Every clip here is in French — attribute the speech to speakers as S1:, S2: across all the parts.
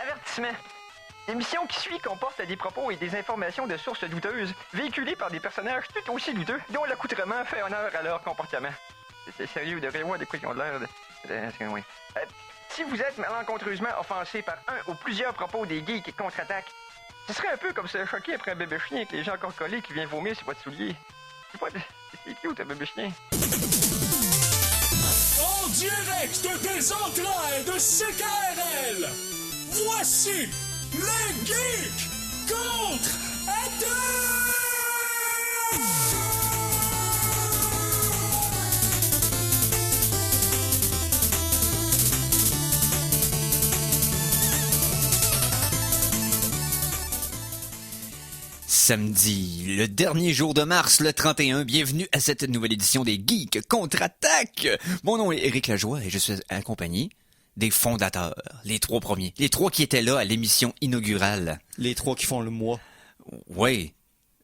S1: Avertissement. L'émission qui suit comporte des propos et des informations de sources douteuses, véhiculées par des personnages tout aussi douteux, dont l'accoutrement fait honneur à leur comportement. C'est sérieux, de voir de quoi ils ont l'air de... Oui. Si vous êtes malencontreusement offensé par un ou plusieurs propos des geeks contre-attaque, ce serait un peu comme se choquer après un bébé chien avec les gens encore collés qui vient vomir sur votre soulier. C'est cute, un bébé chien.
S2: En direct des entrailles de CKRL, voici les geeks contre-attaque!
S3: Samedi, le dernier jour de mars, le 31, bienvenue à cette nouvelle édition des Geeks Contre-Attaque. Mon nom est Éric Lajoie et je suis accompagné des fondateurs, les trois premiers, les trois qui étaient là à l'émission inaugurale.
S4: Les trois qui font le mois.
S3: Oui.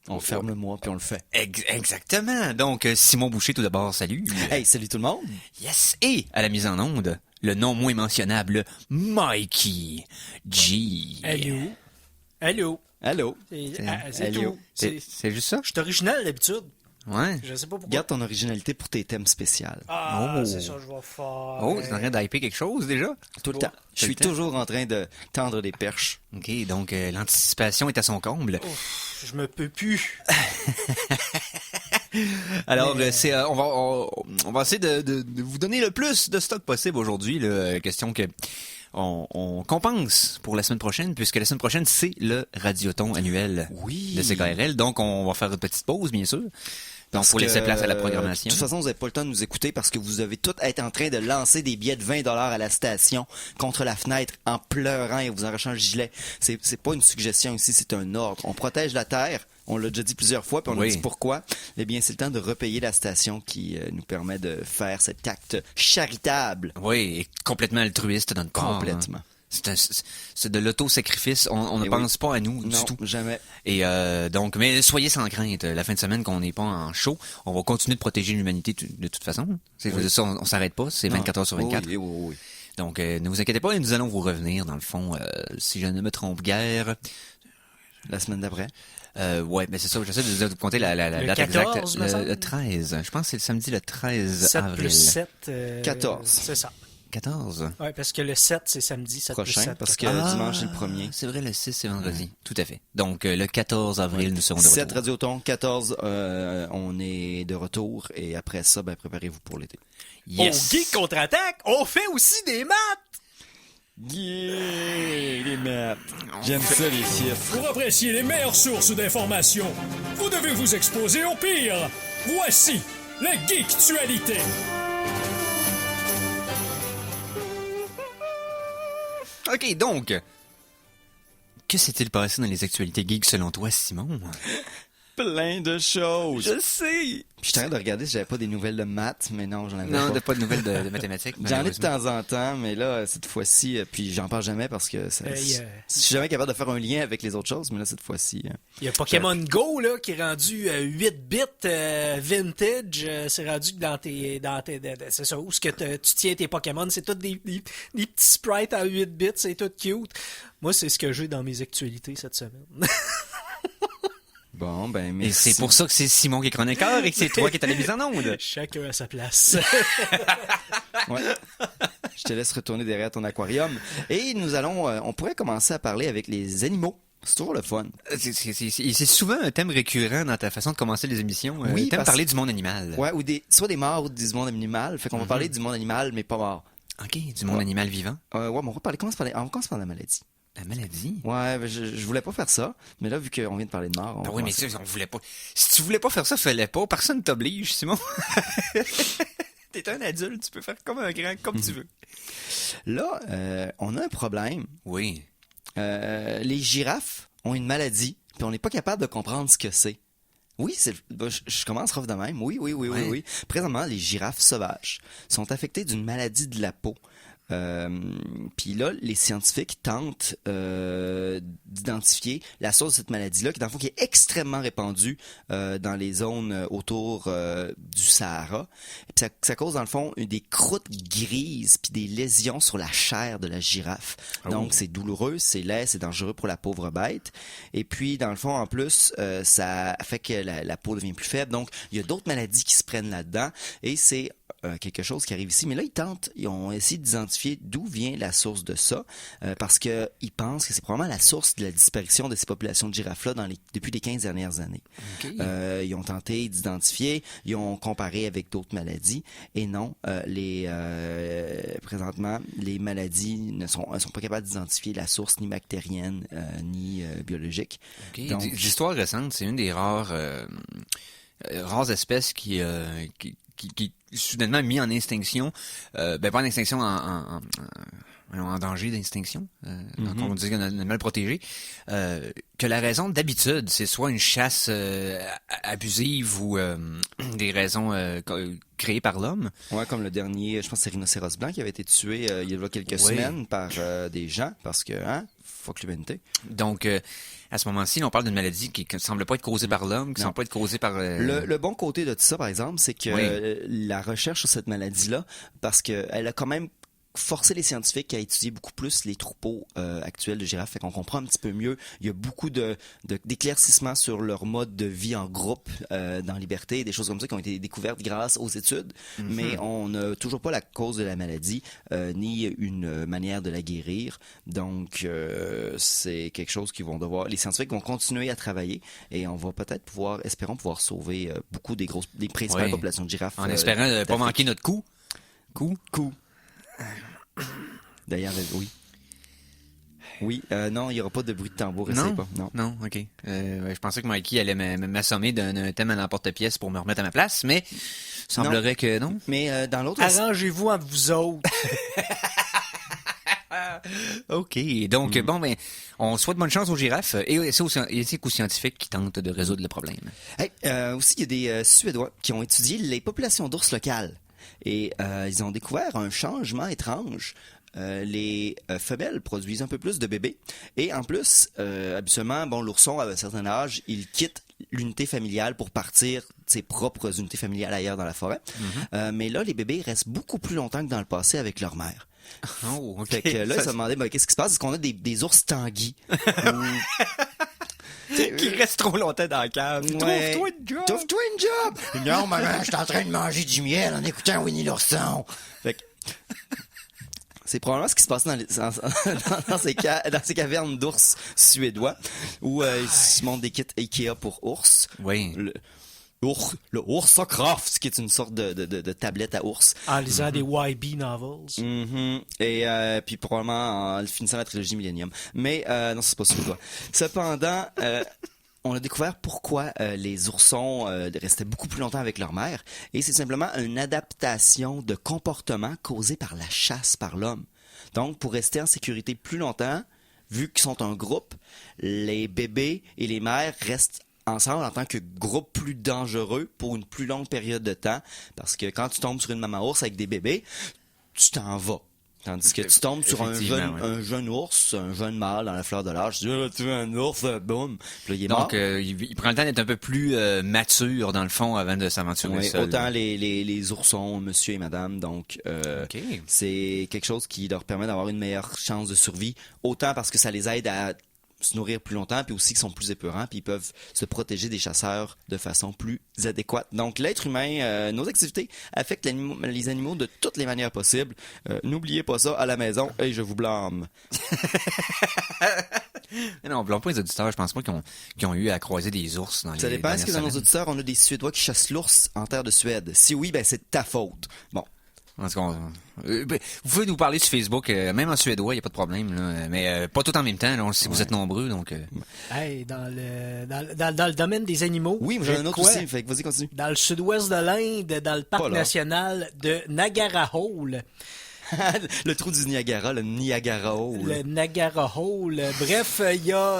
S4: On ferme le mois puis on le fait.
S3: Exactement. Donc, Simon Boucher, tout d'abord, salut.
S4: Hey, salut tout le monde.
S3: Yes. Et à la mise en onde, le nom moins mentionnable, Mikey G.
S5: Allô? Allô?
S4: Allô.
S5: C'est tout.
S3: C'est juste ça?
S5: Je suis original d'habitude.
S3: Ouais.
S5: Je sais pas pourquoi.
S4: Garde ton originalité pour tes thèmes spéciaux.
S5: Ah,
S3: Oh.
S5: c'est ça que je vais faire.
S3: Oh, t'es en train d'hyper quelque chose déjà?
S4: Tout le temps. Je suis toujours en train de tendre des perches.
S3: OK, donc l'anticipation est à son comble.
S5: Ouf, je me peux plus.
S3: Alors, on va essayer de vous donner le plus de stock possible aujourd'hui. Question que on compense pour la semaine prochaine, puisque la semaine prochaine, c'est le Radioton annuel de CKRL. Donc, on va faire une petite pause, bien sûr. Donc, pour laisser place à la programmation.
S4: De toute façon, vous n'avez pas le temps de nous écouter parce que vous avez tous être en train de lancer des billets de 20$ à la station contre la fenêtre en pleurant et vous arrachant le gilet. C'est pas une suggestion ici, c'est un ordre. On protège la Terre. On l'a déjà dit plusieurs fois, puis on a dit pourquoi. Eh bien, c'est le temps de repayer la station qui nous permet de faire cet acte charitable.
S3: Oui, et complètement altruiste dans le corps.
S4: Complètement.
S3: C'est de l'auto-sacrifice. On ne pense pas à nous du tout.
S4: Non, jamais.
S3: Et donc, mais soyez sans crainte. La fin de semaine qu'on n'est pas en show, on va continuer de protéger l'humanité de toute façon. Ça, on s'arrête pas. C'est 24 heures sur 24.
S4: Oui.
S3: Donc, ne vous inquiétez pas, et nous allons vous revenir, dans le fond, si je ne me trompe guère.
S4: La semaine d'après.
S3: Ouais, mais c'est ça, j'essaie de vous compter la
S5: Le
S3: date
S5: 14,
S3: exacte. Le 13. Je pense que c'est le samedi le 13
S5: 7
S3: avril.
S5: plus 7.
S4: 14.
S5: C'est ça.
S3: 14.
S5: Ouais, parce que le 7, c'est samedi. 7
S4: Prochain,
S5: plus 7.
S4: parce que dimanche, c'est le premier.
S3: C'est vrai, le 6, c'est vendredi. Tout à fait. Donc, le 14 avril, nous serons de
S4: 7
S3: retour.
S4: Radioton, 14, on est de retour. Et après ça, préparez-vous pour l'été.
S3: Yes!
S5: Au Geek Contre-Attaque, on fait aussi des maths!
S4: Yeah, les maths. J'aime ça, les chiffres.
S2: Pour apprécier les meilleures sources d'informations, vous devez vous exposer au pire. Voici les Geektualités.
S3: OK, donc, que s'est-il passé dans les actualités geeks selon toi, Simon?
S4: Plein de choses.
S3: Je sais!
S4: Puis je suis en train de regarder si j'avais pas des nouvelles de maths, mais non, j'en avais
S3: Non,
S4: pas.
S3: pas de nouvelles de mathématiques.
S4: J'en ai de
S3: malheureusement.
S4: temps en temps, mais là, cette fois-ci, puis j'en parle jamais parce que je suis jamais capable de faire un lien avec les autres choses, mais là, cette fois-ci...
S5: Il y a Pokémon Go là, qui est rendu 8 bits vintage. C'est rendu dans tes c'est ça, où ce que tu tiens tes Pokémon. C'est tout des petits sprites à 8 bits. C'est tout cute. Moi, c'est ce que j'ai dans mes actualités cette semaine.
S4: Bon, mais
S3: Et c'est pour ça que c'est Simon qui est chroniqueur et que c'est toi qui es à la mise en onde.
S5: Chacun à sa place.
S4: Ouais. Je te laisse retourner derrière ton aquarium. Et nous allons... on pourrait commencer à parler avec les animaux. C'est toujours le fun.
S3: C'est souvent un thème récurrent dans ta façon de commencer les émissions.
S4: Oui,
S3: t'aimes parler du monde animal.
S4: Ouais, ou soit des morts ou du monde animal. Fait qu'on va parler du monde animal, mais pas mort.
S3: OK, du monde animal vivant.
S4: Ouais, mais on va commencer par la maladie.
S3: La maladie?
S4: Ouais, je voulais pas faire ça, mais là, vu qu'on vient de parler de mort...
S3: Ben oui, mais ça, on voulait pas. Si tu voulais pas faire ça, fais-le pas. Personne t'oblige, Simon. T'es un adulte, tu peux faire comme un grand, comme tu veux.
S4: Là, on a un problème.
S3: Oui.
S4: Les girafes ont une maladie, puis on n'est pas capable de comprendre ce que c'est. Oui, je commence rough de même. Oui. Présentement, les girafes sauvages sont affectées d'une maladie de la peau. Puis là, les scientifiques tentent d'identifier la source de cette maladie-là, qui dans le fond qui est extrêmement répandue dans les zones autour du Sahara. Et puis ça cause dans le fond des croûtes grises puis des lésions sur la chair de la girafe. Donc c'est douloureux, c'est laid, c'est dangereux pour la pauvre bête. Et puis dans le fond en plus ça fait que la peau devient plus faible. Donc il y a d'autres maladies qui se prennent là-dedans et c'est quelque chose qui arrive ici. Mais là, ils ont essayé d'identifier d'où vient la source de ça, parce que ils pensent que c'est probablement la source de la disparition de ces populations de girafes-là depuis les 15 dernières années.
S3: Okay.
S4: Ils ont tenté d'identifier, ils ont comparé avec d'autres maladies, et non, présentement, les maladies ne sont pas capables d'identifier la source ni bactérienne, ni biologique.
S3: Okay.
S4: Donc,
S3: d'histoire récente, c'est une des rares espèces qui soudainement mis en extinction, pas en extinction, en danger d'extinction, donc on dit qu'un animal protégé, que la raison d'habitude, c'est soit une chasse abusive ou des raisons créées par l'homme.
S4: Ouais, comme le dernier, je pense que c'est rhinocéros blanc qui avait été tué il y a quelques semaines par des gens, parce que, fuck l'humanité.
S3: Donc, à ce moment-ci, on parle d'une maladie qui ne semble pas être causée par l'homme, qui ne semble pas être causée par...
S4: Le bon côté de tout ça, par exemple, c'est que la recherche sur cette maladie-là, parce qu'elle a quand même forcé les scientifiques à étudier beaucoup plus les troupeaux actuels de girafes, fait qu'on comprend un petit peu mieux. Il y a beaucoup d'éclaircissements sur leur mode de vie en groupe dans liberté, des choses comme ça qui ont été découvertes grâce aux études, mais on n'a toujours pas la cause de la maladie, ni une manière de la guérir. Donc, c'est quelque chose qu'ils vont devoir... Les scientifiques vont continuer à travailler et on va peut-être espérons pouvoir sauver beaucoup des principales populations de girafes.
S3: En espérant ne pas manquer notre coup. Coup.
S4: D'ailleurs, oui. Oui, non, il n'y aura pas de bruit de tambour, essaye pas.
S3: Non, ok. Je pensais que Mikey allait m'assommer d'un thème à l'emporte-pièce pour me remettre à ma place, mais semblerait que non.
S4: Mais dans l'autre...
S5: Arrangez-vous entre vous autres.
S3: OK. Donc, on souhaite bonne chance aux girafes et c'est aux scientifiques qui tentent de résoudre le problème.
S4: Aussi, il y a des Suédois qui ont étudié les populations d'ours locales. Et ils ont découvert un changement étrange. Les femelles produisent un peu plus de bébés. Et en plus, habituellement, l'ourson, à un certain âge, il quitte l'unité familiale pour partir de ses propres unités familiales ailleurs dans la forêt. Mais là, les bébés restent beaucoup plus longtemps que dans le passé avec leur mère.
S3: Oh, OK.
S4: Fait que là, ils se demandaient, qu'est-ce qui se passe? Est-ce qu'on a des ours tanguis?
S3: Qui reste trop longtemps dans la cave.
S4: Ouais.
S3: Trouve-toi une job!
S4: Non, maman, je suis en train de manger du miel en écoutant Winnie l'ourson. Fait que... C'est probablement ce qui se passe dans ces cavernes d'ours suédois où ils se montrent des kits Ikea pour ours.
S3: Oui.
S4: Le Ursacraft, qui est une sorte de tablette à ours.
S5: En lisant des YB novels.
S4: Et puis probablement en finissant la trilogie Millennium. Mais non, c'est pas suédois. Cependant... on a découvert pourquoi les oursons restaient beaucoup plus longtemps avec leur mère. Et c'est simplement une adaptation de comportement causé par la chasse par l'homme. Donc, pour rester en sécurité plus longtemps, vu qu'ils sont un groupe, les bébés et les mères restent ensemble en tant que groupe plus dangereux pour une plus longue période de temps. Parce que quand tu tombes sur une maman ours avec des bébés, tu t'en vas. Tandis que tu tombes sur un jeune ours, un jeune mâle dans la fleur de l'âge, tu dis, tu veux un ours, boum. Puis là, il est mort.
S3: Donc, il prend le temps d'être un peu plus mature, dans le fond, avant de s'aventurer seul.
S4: Autant les oursons, monsieur et madame. Donc, c'est quelque chose qui leur permet d'avoir une meilleure chance de survie. Autant parce que ça les aide à se nourrir plus longtemps, puis aussi qu'ils sont plus épeurants, puis ils peuvent se protéger des chasseurs de façon plus adéquate. Donc, l'être humain, nos activités affectent les animaux de toutes les manières possibles. N'oubliez pas ça à la maison, et je vous blâme.
S3: Mais non, on blâme pas les auditeurs. Je pense pas qu'ils ont eu à croiser des ours dans les
S4: Ça dépend, est-ce que dans nos
S3: semaines.
S4: auditeurs, on a des Suédois qui chassent l'ours en terre de Suède? Si oui, c'est de ta faute. Bon.
S3: En tout cas, vous pouvez nous parler sur Facebook, même en suédois, il n'y a pas de problème, là, mais pas tout en même temps, là, on sait que vous êtes nombreux, donc...
S5: Hey, dans le domaine des animaux...
S4: Oui, mais j'en ai un autre aussi, fait que vas-y, continue.
S5: Dans le sud-ouest de l'Inde, dans le parc national de Niagara Hole...
S4: Le trou du Niagara, le Niagara Hole.
S5: Le Niagara Hole. Bref, il y a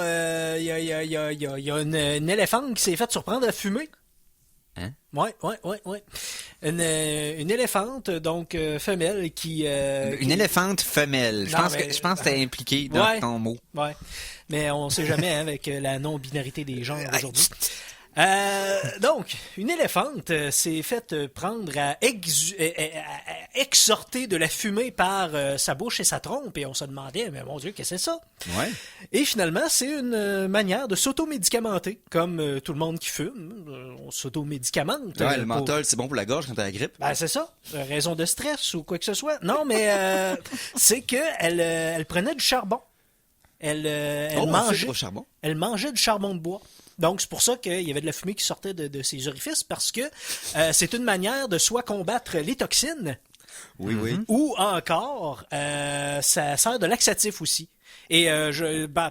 S5: un éléphant qui s'est fait surprendre à fumer.
S3: Hein?
S5: Ouais. Une éléphante, donc femelle, qui...
S3: Une éléphante femelle. Je
S5: Non,
S3: pense
S5: mais-
S3: que t'es impliqué dans
S5: Ouais.
S3: ton mot.
S5: Ouais. Mais on sait jamais hein, avec la non-binarité des genres aujourd'hui. Donc, une éléphante s'est faite prendre à exhorter de la fumée par sa bouche et sa trompe, et on se demandait, mais mon Dieu, qu'est-ce que c'est ça?
S4: Ouais.
S5: Et finalement, c'est une manière de s'automédicamenter, comme tout le monde qui fume, on s'automédicamente.
S4: Ouais, le
S5: pour-
S4: menthol, c'est bon pour la gorge quand t'as la grippe.
S5: Ben, c'est ça, raison de stress ou quoi que ce soit. Non, mais c'est que elle prenait du charbon. Elle
S4: On
S5: mangeait.
S4: filtre au charbon.
S5: Elle mangeait du charbon de bois. Donc, c'est pour ça qu'il y avait de la fumée qui sortait de ses orifices, parce que c'est une manière de soit combattre les toxines,
S4: Oui, oui.
S5: ou encore, ça sert de laxatif aussi. Et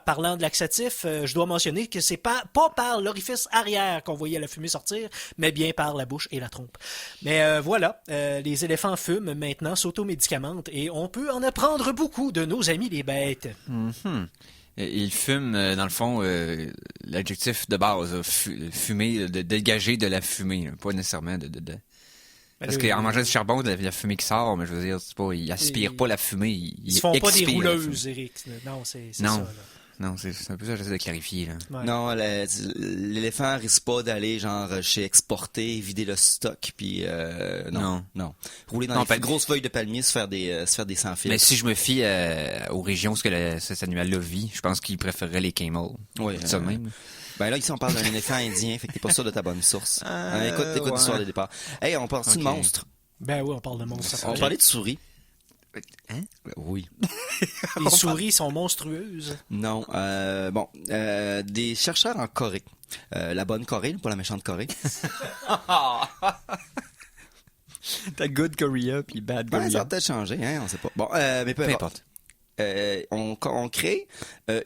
S5: parlant de laxatif, je dois mentionner que c'est pas par l'orifice arrière qu'on voyait la fumée sortir, mais bien par la bouche et la trompe. Mais voilà, les éléphants fument maintenant, s'automédicamentent, et on peut en apprendre beaucoup de nos amis les bêtes.
S3: Il fume, dans le fond, l'adjectif de base, fumer, de dégager de la fumée, là, pas nécessairement de. Parce qu'en mangeant du charbon, il y a de la fumée qui sort, mais je veux dire, c'est pas, il aspire pas la fumée,
S5: Ils se font pas des
S3: expire la
S5: rouleuses, Eric. Non, c'est ça.
S3: Non.
S5: Là.
S3: Non, c'est un peu ça que j'essaie de clarifier, là.
S5: Ouais.
S4: Non, l'éléphant risque pas d'aller genre chez Exporter, vider le stock, puis non. Rouler dans
S3: Non,
S4: les
S3: pas-
S4: grosses feuilles de palmier, se faire des sans fil.
S3: Mais si je me fie aux régions où cet animal-là vit, je pense qu'il préférerait les camels.
S4: Oui,
S3: C'est ça de même.
S4: Ben là, ici, on parle d'un éléphant indien, fait que t'es pas sûr de ta bonne source. Écoute
S3: ouais.
S4: l'histoire de départ. Hey, on parle-tu de
S3: Ok.
S4: monstres?
S5: Ben oui, on parle de monstres.
S4: On parlait de souris.
S3: Hein?
S4: Oui.
S5: Les souris sont monstrueuses.
S4: Non. Des chercheurs en Corée. La bonne Corée, pas la méchante Corée.
S3: T'as good Korea puis bad
S4: Ouais, ça a peut-être changé, hein, on sait pas. Bon, mais peu
S3: Peu
S4: importe.
S3: importe.
S4: On crée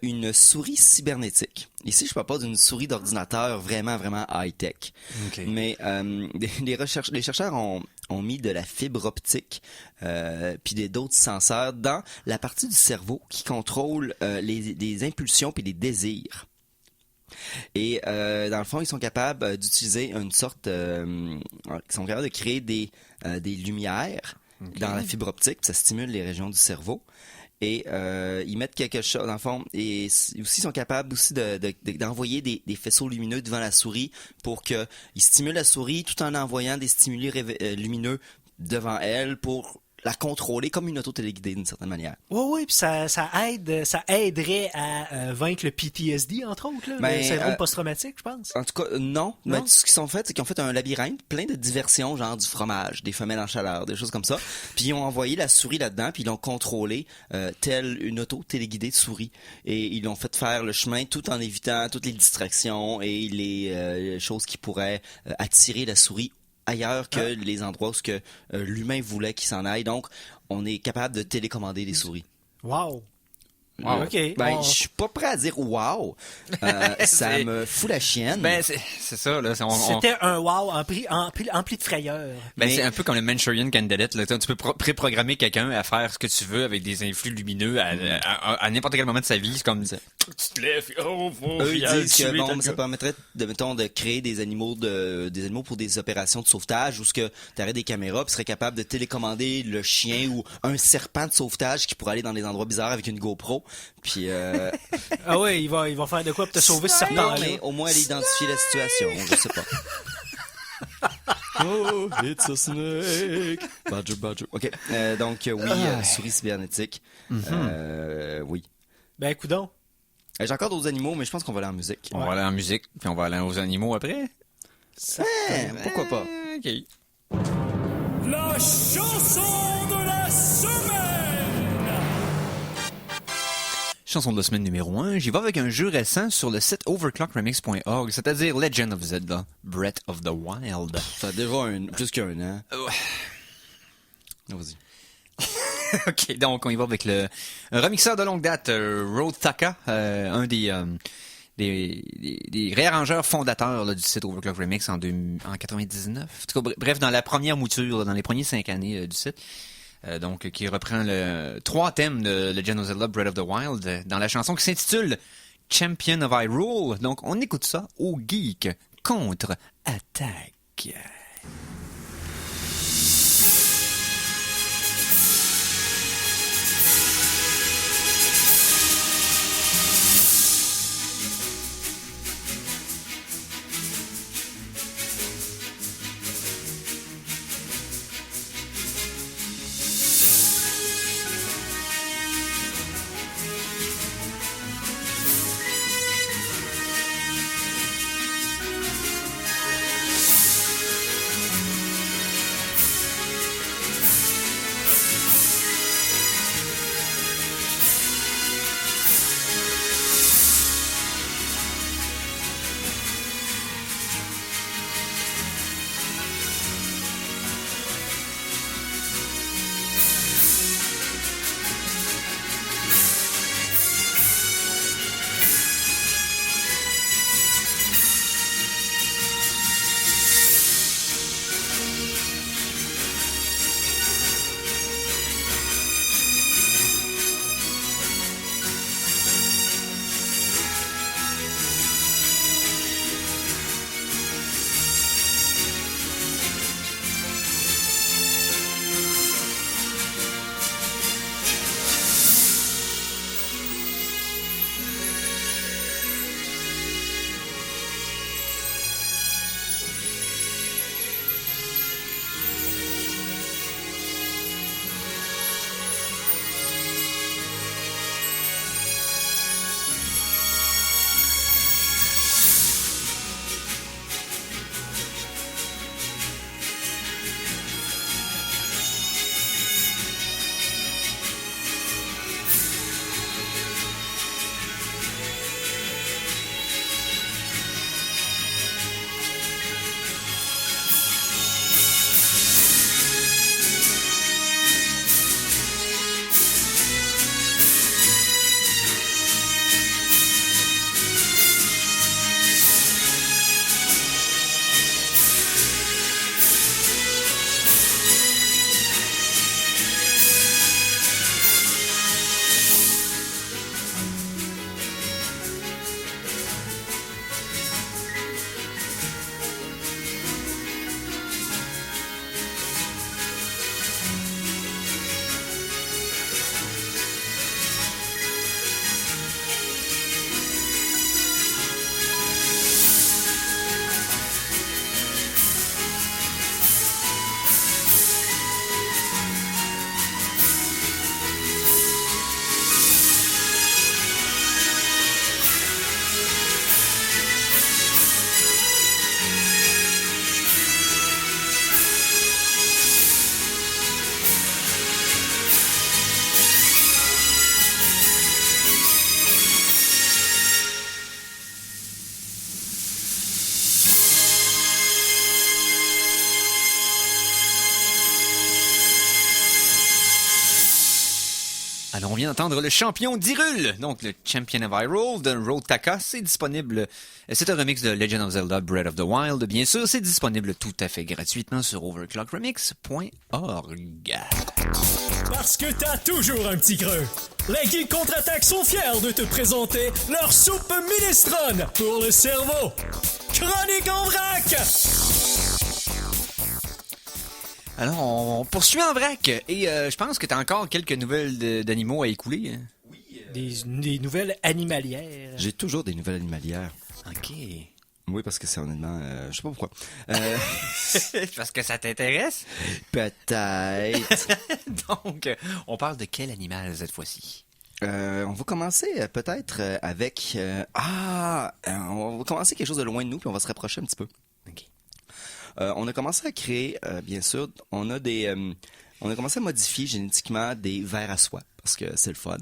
S4: une souris cybernétique. Ici, je parle pas d'une souris d'ordinateur vraiment, vraiment high-tech.
S3: Ok.
S4: Mais les chercheurs ont mis de la fibre optique puis d'autres senseurs dans la partie du cerveau qui contrôle les impulsions puis les désirs. Et dans le fond, ils sont capables d'utiliser une sorte... ils sont capables de créer des lumières dans la fibre optique, puis ça stimule les régions du cerveau. Et ils mettent quelque chose, dans le fond, et aussi ils sont capables aussi d'envoyer des faisceaux lumineux devant la souris pour qu'ils stimulent la souris tout en envoyant des stimuli lumineux devant elle pour la contrôler comme une auto-téléguidée d'une certaine manière.
S5: Oui, puis ça aiderait à vaincre le PTSD, entre autres, là,
S4: Ben,
S5: le syndrome post-traumatique, je pense.
S4: En tout cas, non.
S5: Non?
S4: Mais ce qu'ils ont fait, c'est qu'ils ont fait un labyrinthe plein de diversions, genre du fromage, des femelles en chaleur, des choses comme ça. Puis ils ont envoyé la souris là-dedans, puis ils l'ont contrôlé telle une auto-téléguidée de souris. Et ils l'ont fait faire le chemin tout en évitant toutes les distractions et les choses qui pourraient attirer la souris ailleurs que les endroits où ce que l'humain voulait qu'il s'en aille. Donc, on est capable de télécommander les souris.
S5: Wow.
S3: Wow.
S5: OK.
S4: Ben, je suis pas prêt à dire wow. Ça
S3: C'est-
S4: me fout la chienne.
S3: Ben, c'est ça, là.
S5: C'était un wow empli de frayeur.
S3: Ben,
S4: Mais-
S3: c'est un peu comme le Manchurian Candidate, là. Tu peux préprogrammer quelqu'un à faire ce que tu veux avec des influx lumineux à n'importe quel moment de sa vie. C'est comme, tu te lèves,
S4: Eux, ils disent que bon, ça
S3: ça
S4: permettrait de créer des animaux pour des opérations de sauvetage où ce que t'aurais des caméras puis serais capable de télécommander le chien ou un serpent de sauvetage qui pourrait aller dans des endroits bizarres avec une GoPro. Puis
S5: Ah ouais, il va faire de quoi pour te sauver ce
S4: non,
S5: serpent-là.
S4: mais au moins aller identifier la situation, je sais pas. Oh, it's a snake. Badger, badger. OK. Donc oui, souris cybernétique. Oui.
S5: Ben, coudonc.
S4: J'ai encore d'autres animaux, mais je pense qu'on va aller en musique.
S3: On va aller en musique, puis on va aller aux animaux après.
S4: Pourquoi pas?
S3: OK.
S2: La chanson de la semaine!
S3: Chanson de la semaine numéro 1, j'y vais avec un jeu récent sur le site overclockremix.org, c'est-à-dire Legend of Zelda, Breath of the Wild.
S4: Ça a déjà plus qu'un an.
S3: Ouais.
S4: Vas-y.
S3: OK, donc on y va avec un remixeur de longue date, Road Taka, un des réarrangeurs fondateurs là, du site Overclock Remix en 99. En tout cas, bref, dans la première mouture, là, dans les premières 5 années du site. Donc, qui reprend 3 thèmes de Legend of Zelda Breath of the Wild dans la chanson qui s'intitule Champion of Hyrule. Donc, on écoute ça au Geek contre-attaque. vient d'entendre le champion d'Hyrule, donc le Champion of Hyrule de Road Taka. C'est disponible, c'est un remix de Legend of Zelda Breath of the Wild, bien sûr. C'est disponible tout à fait gratuitement sur overclockremix.org.
S2: Parce que t'as toujours un petit creux. Les Geeks Contre-Attaque sont fiers de te présenter leur soupe minestrone pour le cerveau. Chronique en vrac!
S3: Alors, on poursuit en vrac. Et je pense que t'as encore quelques nouvelles d'animaux à écouler. Hein?
S5: Des nouvelles animalières.
S4: J'ai toujours des nouvelles animalières.
S3: OK.
S4: Oui, parce que c'est honnêtement... je sais pas pourquoi.
S3: Parce que ça t'intéresse?
S4: Peut-être.
S3: Donc, on parle de quel animal cette fois-ci?
S4: On va commencer peut-être avec... on va commencer quelque chose de loin de nous, puis on va se rapprocher un petit peu.
S3: OK.
S4: On a commencé à créer, bien sûr, on a commencé à modifier génétiquement des vers à soie, parce que c'est le fun.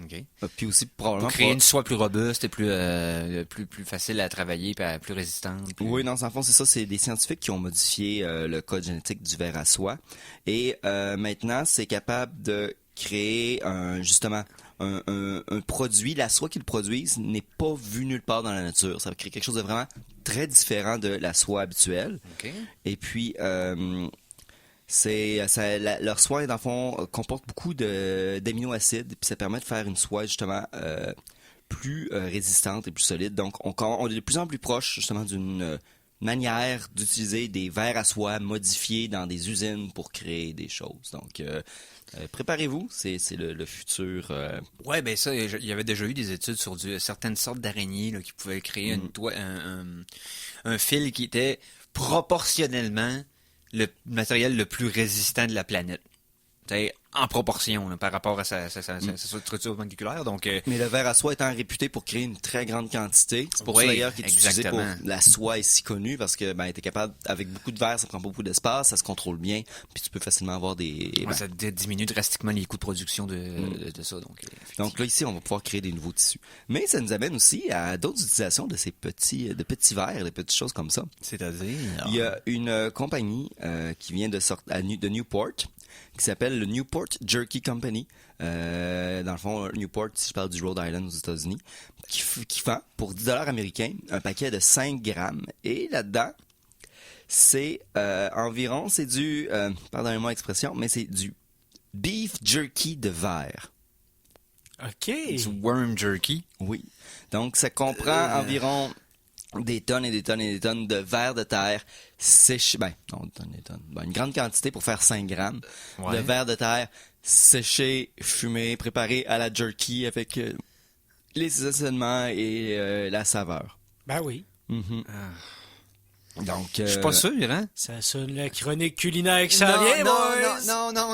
S3: OK.
S4: Puis aussi, probablement...
S3: Pour créer une soie plus robuste et plus facile à travailler, plus résistante.
S4: Oui, non, en fond, c'est ça. C'est des scientifiques qui ont modifié le code génétique du ver à soie. Et maintenant, c'est capable de créer justement un produit. La soie qu'ils produisent n'est pas vue nulle part dans la nature. Ça va créer quelque chose de vraiment très différent de la soie habituelle.
S3: OK.
S4: Et puis... leur soie, dans le fond, comporte beaucoup d'aminoacides, puis ça permet de faire une soie, justement, plus résistante et plus solide. Donc, on est de plus en plus proche, justement, d'une manière d'utiliser des vers à soie modifiés dans des usines pour créer des choses. Donc, préparez-vous, c'est le futur.
S3: Ouais, ben ça, il y avait déjà eu des études sur certaines sortes d'araignées là, qui pouvaient créer un fil qui était proportionnellement le matériel le plus résistant de la planète. T'sais, en proportion là, par rapport à sa structure moléculaire. Donc,
S4: Mais le ver à soie étant réputé pour créer une très grande quantité, c'est pour ça d'ailleurs qu'il est utilisé pour la soie est si connue, parce que t'es capable, avec beaucoup de verre, ça prend pas beaucoup d'espace, ça se contrôle bien, puis tu peux facilement avoir des...
S3: ça diminue drastiquement les coûts de production de ça.
S4: Donc là, ici, on va pouvoir créer des nouveaux tissus. Mais ça nous amène aussi à d'autres utilisations de ces petits verres, des petites choses comme ça.
S3: C'est-à-dire...
S4: Il y a une compagnie qui vient de Newport, qui s'appelle le Newport Jerky Company. Dans le fond, Newport, si je parle du Rhode Island aux États-Unis, qui vend pour 10$ américains un paquet de 5 grammes. Et là-dedans, c'est environ, c'est du, pardonnez-moi l'expression, mais c'est du beef jerky de verre.
S5: OK.
S3: Du worm jerky.
S4: Oui. Donc, ça comprend environ des tonnes et des tonnes et des tonnes de vers de terre séchés. Une grande quantité pour faire 5 grammes de vers de terre séchés, fumés, préparés à la jerky avec les assaisonnements et la saveur.
S5: Ben oui.
S4: Mm-hmm.
S3: Donc, je suis pas sûr, hein?
S5: Ça sonne la chronique culinaire qui s'en vient, boys!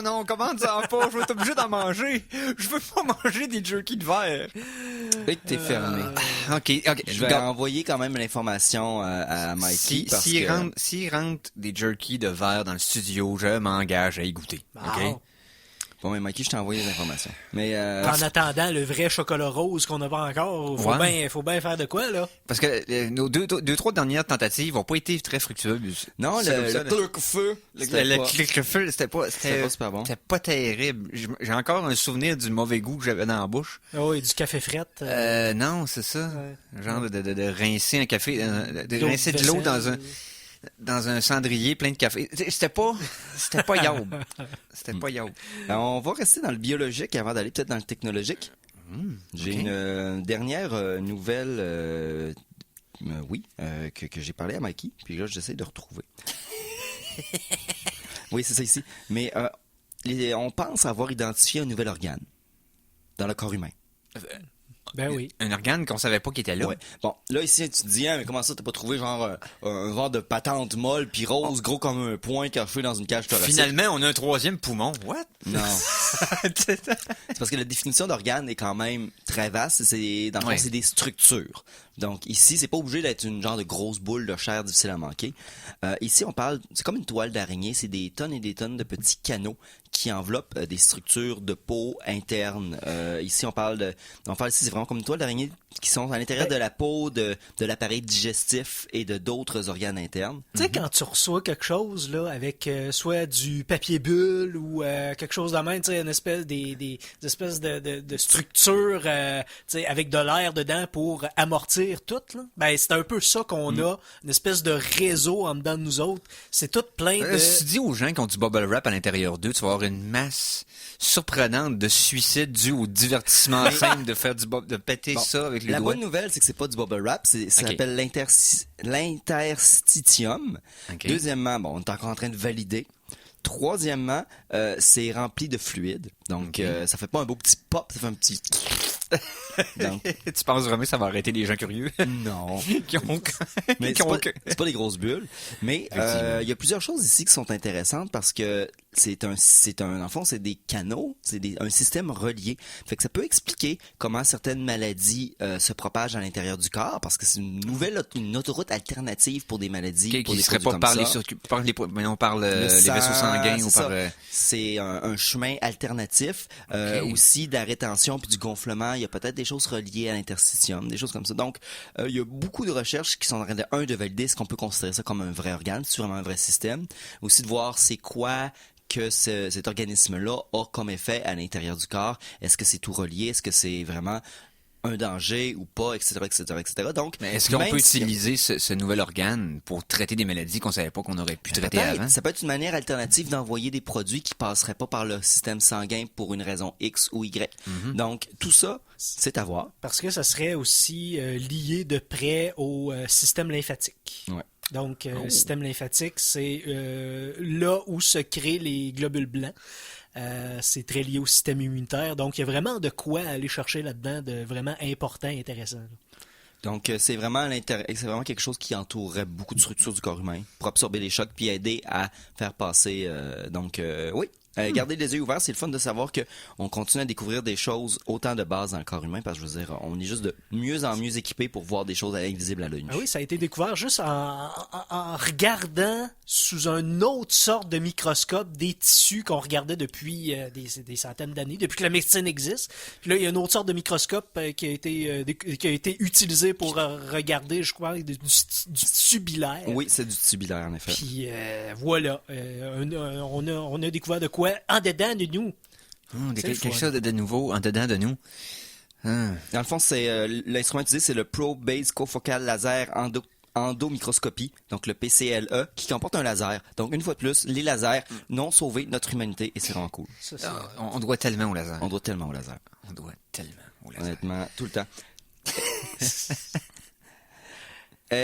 S3: Non, comment ça va pas? Je vais être obligé d'en manger. Je veux pas manger des jerky de verre.
S4: Et que t'es fermé.
S3: OK.
S4: Je vais envoyer quand même l'information à Mikey.
S3: S'il rentre des jerky de verre dans le studio, je m'engage à y goûter. OK?
S4: Bon, mais Mikey, je t'ai envoyé les informations. Mais
S5: en attendant le vrai chocolat rose qu'on n'a pas encore, faut bien faire de quoi, là?
S3: Parce que nos deux, trois dernières tentatives n'ont pas été très fructueuses.
S4: Non, le clic-feu.
S3: Le clic-feu, c'était pas
S4: super bon.
S3: C'était pas terrible. J'ai encore un souvenir du mauvais goût que j'avais dans la bouche.
S5: Oh, et du café fret.
S3: Non, c'est ça.
S5: Ouais.
S3: Genre de rincer un café, de rincer de l'eau dans un cendrier plein de café. C'était pas yaob. C'était pas yaob.
S4: On va rester dans le biologique avant d'aller peut-être dans le technologique. J'ai une dernière nouvelle, que j'ai parlé à Mikey, puis là j'essaie de retrouver. Oui, c'est ça ici. Mais on pense avoir identifié un nouvel organe dans le corps humain.
S5: Ben oui.
S3: Un organe qu'on savait pas qu'il était là.
S4: Ouais. Bon, là ici tu te dis mais comment ça t'as pas trouvé genre un genre de patente molle puis rose gros comme un poing caché dans une cage thoracique.
S3: Finalement, on a un troisième poumon. What?
S4: Non. C'est parce que la définition d'organe est quand même très vaste, c'est des structures. Donc ici, c'est pas obligé d'être une genre de grosse boule de chair difficile à manquer. Ici, on parle, c'est comme une toile d'araignée, c'est des tonnes et des tonnes de petits canaux qui enveloppent des structures de peau interne. Ici, on parle ici, vraiment comme une toile d'araignée qui sont à l'intérieur de la peau, de l'appareil digestif et de d'autres organes internes.
S5: Tu sais, quand tu reçois quelque chose là avec soit du papier bulle ou quelque chose de même, tu sais, une espèce des espèces de structures, tu sais, avec de l'air dedans pour amortir tout, là. Ben, c'est un peu ça qu'on a, une espèce de réseau en dedans de nous autres. C'est tout plein de...
S3: Si tu dis aux gens qui ont du bubble wrap à l'intérieur d'eux, tu vas avoir une masse surprenante de suicides dus au divertissement simple de faire de péter ça avec les
S4: La
S3: doigts.
S4: bonne nouvelle, c'est que c'est pas du bubble wrap, ça
S3: Ok.
S4: s'appelle l'interstitium.
S3: Ok.
S4: Deuxièmement, bon, on est encore en train de valider. Troisièmement, c'est rempli de fluide. Donc, ça fait pas un beau petit pop, ça fait un petit... Donc,
S3: Tu penses vraiment que ça va arrêter les gens curieux?
S4: non.
S3: qui ont...
S4: Mais
S3: qui ont-
S4: c'est pas des grosses bulles. Mais il y a plusieurs choses ici qui sont intéressantes parce que en fond, c'est des canaux, un système relié. Fait que ça peut expliquer comment certaines maladies se propagent à l'intérieur du corps parce que c'est une autoroute alternative pour des maladies,
S3: qui
S4: pour des
S3: serait
S4: produits
S3: pas
S4: comme
S3: par les,
S4: ça.
S3: mais on parle
S4: Le
S3: les
S4: sang,
S3: vaisseaux sanguins ou
S4: c'est
S3: par...
S4: ça. C'est un chemin alternatif. Aussi de la rétention puis du gonflement. Il y a peut-être des choses reliées à l'interstitium, des choses comme ça. Donc, il y a beaucoup de recherches qui sont en train de valider ce qu'on peut considérer ça comme un vrai organe, c'est vraiment un vrai système. Aussi de voir c'est quoi que cet organisme-là a comme effet à l'intérieur du corps. Est-ce que c'est tout relié? Est-ce que c'est vraiment un danger ou pas, etc., etc., etc. Donc,
S3: Mais est-ce qu'on
S4: même
S3: peut
S4: si-
S3: utiliser ce nouvel organe pour traiter des maladies qu'on savait pas qu'on aurait pu traiter
S4: Peut-être.
S3: avant?
S4: Ça peut être une manière alternative d'envoyer des produits qui passeraient pas par le système sanguin pour une raison X ou Y. Donc, tout ça, c'est à voir.
S5: Parce que ça serait aussi lié de près au système lymphatique.
S4: Ouais.
S5: Donc, le système lymphatique, c'est là où se créent les globules blancs. C'est très lié au système immunitaire. Donc, il y a vraiment de quoi aller chercher là-dedans de vraiment important et intéressant.
S4: Donc, c'est vraiment quelque chose qui entourerait beaucoup de structures du corps humain pour absorber les chocs puis aider à faire passer. Oui. Gardez les yeux ouverts, c'est le fun de savoir que on continue à découvrir des choses autant de base dans le corps humain, parce que je veux dire, on est juste de mieux en mieux équipé pour voir des choses invisibles à l'œil nu.
S5: Ah oui, ça a été découvert juste en regardant sous une autre sorte de microscope des tissus qu'on regardait depuis des centaines d'années, depuis que la médecine existe. Puis là, il y a une autre sorte de microscope qui a été utilisé pour regarder, je crois, du tissu bilaire.
S4: Oui, c'est du tubulaire, en effet.
S5: Puis voilà, on a découvert de quoi en dedans de nous. C'est le
S3: Quelque
S5: fun.
S3: chose de nouveau en dedans de nous.
S4: Dans le fond, c'est l'instrument utilisé, c'est le Pro Base Cofocal Laser Endomicroscopie, donc le PCLE, qui comporte un laser. Donc, une fois de plus, les lasers n'ont sauvé notre humanité et c'est vraiment cool.
S5: Ça, c'est-
S3: On doit tellement au laser.
S4: On doit tellement au laser.
S3: On doit tellement au laser.
S4: Honnêtement, tout le temps. On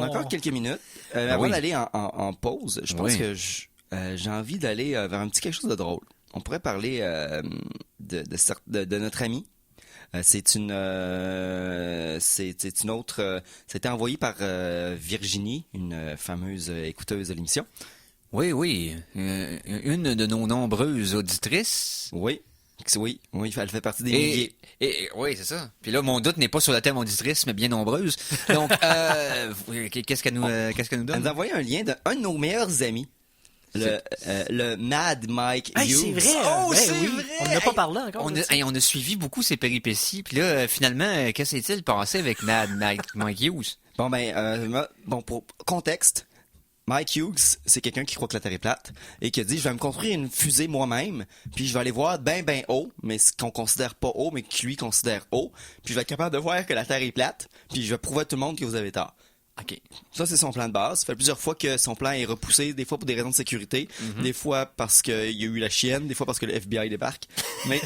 S4: a encore quelques minutes. Avant
S3: oui.
S4: d'aller en pause, je pense
S3: Oui.
S4: que j'ai envie d'aller vers un petit quelque chose de drôle. On pourrait parler de notre ami. C'est une autre. C'était envoyé par Virginie, une fameuse écouteuse de l'émission.
S3: Oui, oui. Une de nos nombreuses auditrices.
S4: Oui, elle fait partie des milliers.
S3: Et oui, c'est ça. Puis là, mon doute n'est pas sur la thème auditrice, mais bien nombreuse. Donc, qu'est-ce qu'elle nous
S4: Elle
S3: donne?
S4: nous a envoyé un lien d'un de nos meilleurs amis. Le Mad Mike
S5: Hey,
S4: Hughes.
S5: c'est vrai!
S3: Oh,
S5: Ben
S3: c'est
S5: oui.
S3: vrai!
S5: On n'a pas parlé encore.
S3: On
S5: de ça.
S3: a suivi beaucoup ses péripéties. Puis là, finalement, qu'est-ce qui s'est-il passé avec Mike Hughes?
S4: Bon, pour contexte, Mike Hughes, c'est quelqu'un qui croit que la Terre est plate et qui a dit, je vais me construire une fusée moi-même, puis je vais aller voir ben haut, mais ce qu'on considère pas haut, mais que lui considère haut, puis je vais être capable de voir que la Terre est plate, puis je vais prouver à tout le monde que vous avez tort.
S3: OK.
S4: Ça, c'est son plan de base. Ça fait plusieurs fois que son plan est repoussé, des fois pour des raisons de sécurité, des fois parce qu'il y a eu la chienne, des fois parce que le FBI débarque. Mais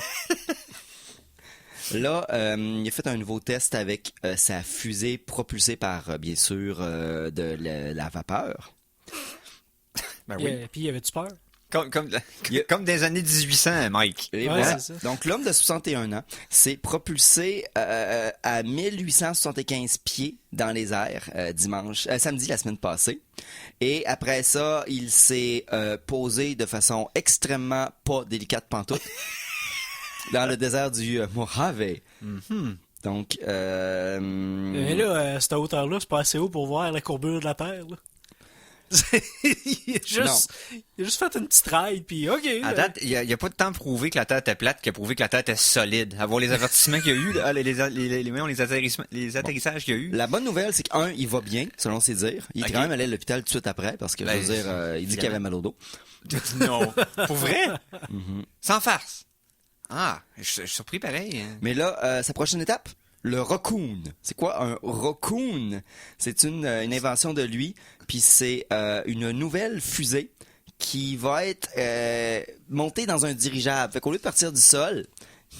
S4: là, il a fait un nouveau test avec sa fusée propulsée par, bien sûr, de la vapeur.
S3: Ben
S5: Puis, y avait-tu peur?
S3: Comme des années 1800, Mike.
S4: Et
S5: Ouais,
S4: voilà.
S5: c'est ça.
S4: Donc, l'homme de 61 ans s'est propulsé à 1875 pieds dans les airs samedi la semaine passée. Et après ça, il s'est posé de façon extrêmement pas délicate pantoute dans le désert du Mojave. Donc,
S5: Mais là, cette hauteur-là, c'est pas assez haut pour voir la courbure de la Terre. Là. il a juste fait une petite ride, puis OK.
S3: À date, il y a pas de temps prouvé que la Terre était plate, qu'il a prouvé que la Terre était solide. Avoir les avertissements qu'il y a eu, là, les atterrissages qu'il y a eu.
S4: La bonne nouvelle, c'est qu'un, il va bien, selon ses dires. Il est quand même allé à l'hôpital tout de suite après, parce que, je veux dire, il dit qu'il avait mal au dos.
S3: Non. Pour vrai? Sans farce. Ah, je suis surpris pareil. Hein.
S4: Mais là, sa prochaine étape, le Rockoon. C'est quoi un Rockoon? C'est une invention de lui, puis c'est une nouvelle fusée qui va être montée dans un dirigeable. Fait qu'au lieu de partir du sol,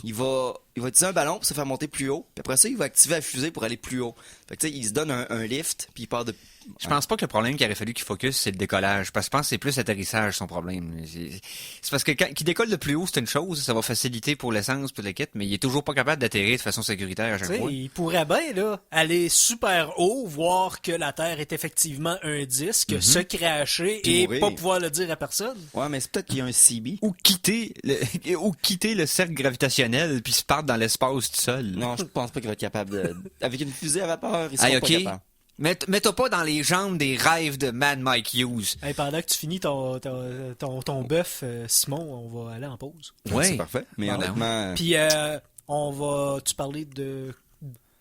S4: il va utiliser un ballon pour se faire monter plus haut, puis après ça, il va activer la fusée pour aller plus haut. Fait que tu sais, il se donne un lift, puis il part de...
S3: Je pense pas que le problème qu'il aurait fallu qu'il focus, c'est le décollage. Parce que je pense que c'est plus l'atterrissage, son problème. C'est parce que qu'il décolle de plus haut, c'est une chose. Ça va faciliter pour l'essence, pour le kit, mais il est toujours pas capable d'atterrir de façon sécuritaire à chaque fois.
S5: Il pourrait bien là, aller super haut, voir que la Terre est effectivement un disque, se cracher et
S4: mourir.
S5: pas pouvoir le dire à personne.
S4: Ouais, mais c'est peut-être qu'il y a un CB.
S3: Ou quitter le cercle gravitationnel puis se perdre dans l'espace tout seul.
S4: Non, je pense pas qu'il va être capable de... Avec une fusée à vapeur, il sera
S3: Hey,
S4: pas
S3: OK.
S4: capable.
S3: Mets-toi pas dans les jambes des rêves de Mad Mike Hughes.
S5: Hey, pendant que tu finis ton bœuf, Simon, on va aller en pause.
S3: Ouais.
S4: C'est parfait. Mais
S3: Bon,
S4: honnêtement...
S5: Puis on va-tu parler de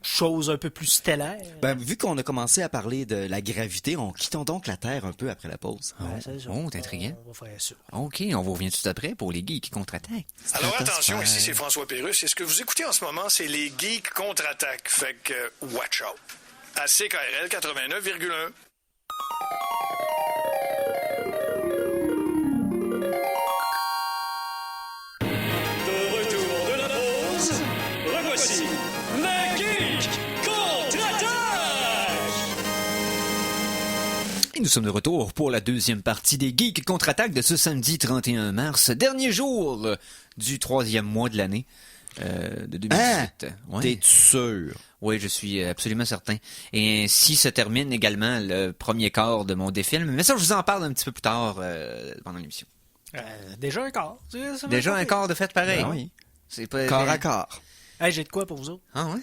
S5: choses un peu plus stellaires?
S4: vu qu'on a commencé à parler de la gravité, on quittons donc la Terre un peu après la pause.
S5: Ouais, c'est ça.
S3: Oh, t'es intriguant.
S5: On va faire ça.
S3: OK, on vous revient tout après pour les geeks qui contre-attaquent.
S6: Alors attention, ici c'est François Pérusse et ce que vous écoutez en ce moment, c'est les Geeks contre-attaque. Fait que, watch out. À CKRL 89,1.
S2: De retour de la pause, revoici les geeks contre-attaque!
S3: Et nous sommes de retour pour la deuxième partie des Geeks contre-attaque de ce samedi 31 mars, dernier jour du troisième mois de l'année de 2018. Ouais.
S4: T'es sûr?
S3: Oui, je suis absolument certain. Et ainsi se termine également le premier quart de mon défilm. Mais ça, je vous en parle un petit peu plus tard pendant l'émission.
S5: Déjà un quart. Ça va
S3: Déjà
S5: pas
S3: un
S5: pire.
S3: quart de fête pareil.
S4: Ben oui.
S3: C'est pas
S4: Corps à corps.
S5: Hey, j'ai de quoi pour vous autres?
S3: Ah ouais?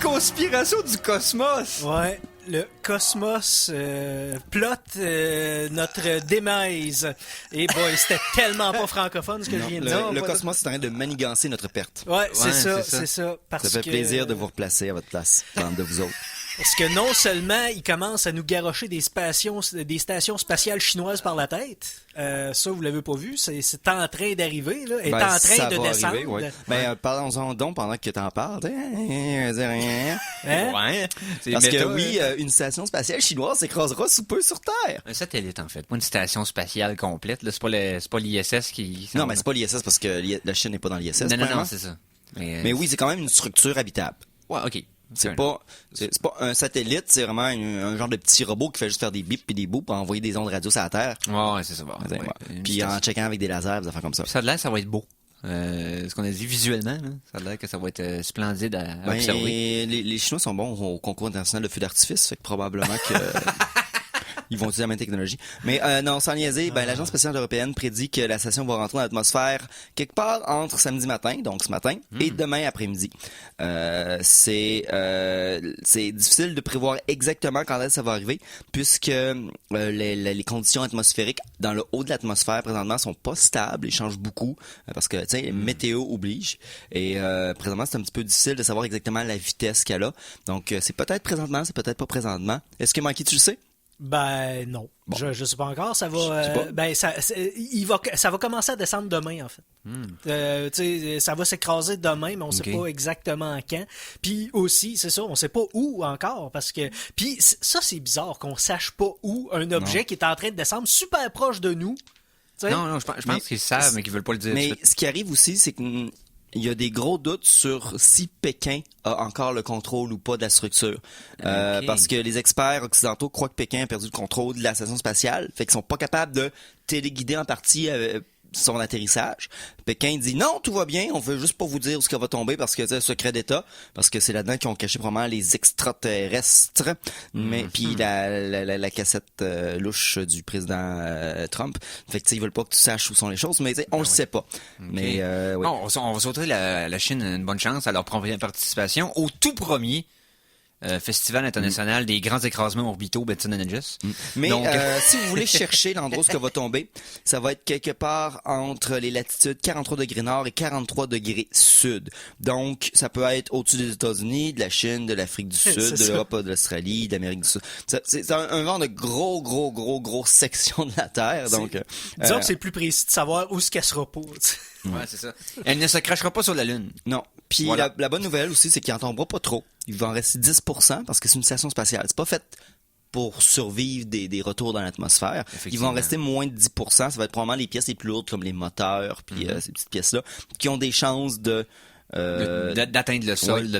S3: Conspiration du cosmos!
S5: Ouais, le cosmos plotte notre démise. Et boy, c'était tellement pas francophone ce que je viens de dire.
S4: Le cosmos est en train de manigancer notre perte.
S5: Ouais, c'est ça,
S3: c'est ça.
S5: c'est ça. Parce
S4: Ça fait
S5: que,
S4: plaisir de vous replacer à votre place, bande de vous autres.
S5: Parce que non seulement il commence à nous garrocher des stations spatiales chinoises par la tête, ça vous l'avez pas vu, c'est en train d'arriver, là, est en train
S4: ça
S5: de
S4: va
S5: descendre.
S4: arriver, ouais. Parlons-en donc pendant que t'en parles.
S5: Hein?
S3: Ouais. C'est
S4: Parce
S3: méta,
S4: que oui, une station spatiale chinoise s'écrasera sous peu sur Terre.
S3: Un satellite, en fait. Pas une station spatiale complète. Là, c'est pas l'ISS qui...
S4: Non, mais c'est pas l'ISS parce que la Chine n'est pas dans l'ISS.
S3: Non,
S4: premièrement.
S3: c'est ça.
S4: Mais oui, c'est quand même une structure habitable.
S3: Ouais, OK.
S4: C'est pas un satellite, c'est vraiment un genre de petit robot qui fait juste faire des bips et des bouts pour envoyer des ondes radio sur la Terre.
S3: Ouais, c'est ça. Ouais,
S4: Ouais.
S3: Une
S4: Puis
S3: station.
S4: en checkant avec des lasers, des affaires comme ça.
S3: Ça a l'air que ça va être beau. Ce qu'on a dit visuellement, là, ça a l'air que ça va être splendide à observer.
S4: Les Chinois sont bons au concours international de feux d'artifice, fait que probablement que ils vont utiliser la même technologie. Mais non, sans niaiser, l'Agence spatiale européenne prédit que la station va rentrer dans l'atmosphère quelque part entre samedi matin, donc ce matin, et demain après-midi. C'est difficile de prévoir exactement quand est-ce que ça va arriver, puisque les conditions atmosphériques dans le haut de l'atmosphère présentement sont pas stables et changent beaucoup, parce que, tu sais, météo oblige. Et présentement, c'est un petit peu difficile de savoir exactement la vitesse qu'elle a. Donc, c'est peut-être présentement, c'est peut-être pas présentement. Est-ce que Mikey, tu le sais?
S5: Ben non,
S4: Bon.
S5: je sais pas encore. Ça
S4: Je sais
S5: va,
S4: pas.
S5: ça va commencer à descendre demain en fait. Tu sais, ça va s'écraser demain, mais on sait
S3: Ok.
S5: pas exactement quand. Puis aussi, c'est ça, on sait pas où encore parce que. Puis ça c'est bizarre qu'on sache pas où un objet qui est en train de descendre super proche de nous. Tu sais?
S3: Non, je pense qu'ils savent, mais qu'ils veulent pas le dire.
S4: Mais
S3: tout de suite.
S4: ce qui arrive aussi, c'est qu'il y a des gros doutes sur si Pékin a encore le contrôle ou pas de la structure.
S3: Ok.
S4: Parce que les experts occidentaux croient que Pékin a perdu le contrôle de la station spatiale, fait qu'ils sont pas capables de téléguider en partie son atterrissage. Pékin dit non, tout va bien, on veut juste pas vous dire où ce qu'elle va tomber parce que c'est secret d'État, parce que c'est là-dedans qu'ils ont caché probablement les extraterrestres. Mais puis la cassette louche du président Trump. Fait que ils veulent pas que tu saches où sont les choses, mais on le sait pas.
S3: Okay.
S4: Mais oui.
S3: Bon, on va souhaiter la Chine une bonne chance à leur première participation au tout premier Festival international des grands écrasements orbitaux Benson & Hedges.
S4: Mais
S3: Donc,
S4: si vous voulez chercher l'endroit où ce que va tomber, ça va être quelque part entre les latitudes 43 degrés nord et 43 degrés sud. Donc, ça peut être au-dessus des États-Unis, de la Chine, de l'Afrique du Sud, de l'Europe, de l'Australie, de l'Amérique du Sud. C'est un genre de grosse section de la Terre. Donc,
S5: disons que c'est plus précis de savoir où ce qu'elle sera pas.
S3: ouais, c'est ça. Elle ne se crachera pas sur la Lune.
S4: non. Puis
S3: Voilà.
S4: la bonne nouvelle aussi, c'est qu'il en tombera pas trop. Il va en rester 10% parce que c'est une station spatiale. C'est pas fait pour survivre des retours dans l'atmosphère. Il va en rester moins de 10%. Ça va être probablement les pièces les plus lourdes comme les moteurs puis ces petites pièces-là qui ont des chances
S3: d'atteindre le sol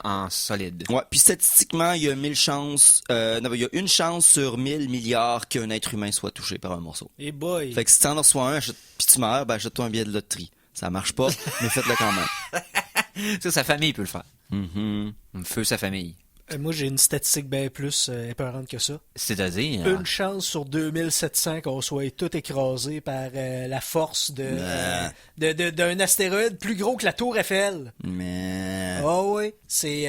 S3: en solide.
S4: Ouais, puis statistiquement, il y a 1000 chances il y a une chance sur 1000 milliards qu'un être humain soit touché par un morceau.
S5: Et boy.
S4: Fait que si t'en reçois un, puis tu meurs, ben achète-toi un billet de loterie. Ça marche pas, mais faites-le quand même.
S3: Ça, sa famille peut le faire. Feu sa famille.
S5: Moi, j'ai une statistique bien plus épeurante que ça.
S3: C'est-à-dire...
S5: Une chance sur 2700 qu'on soit tout écrasé par la force d'un astéroïde plus gros que la Tour Eiffel.
S4: Mais...
S5: Oh oui, c'est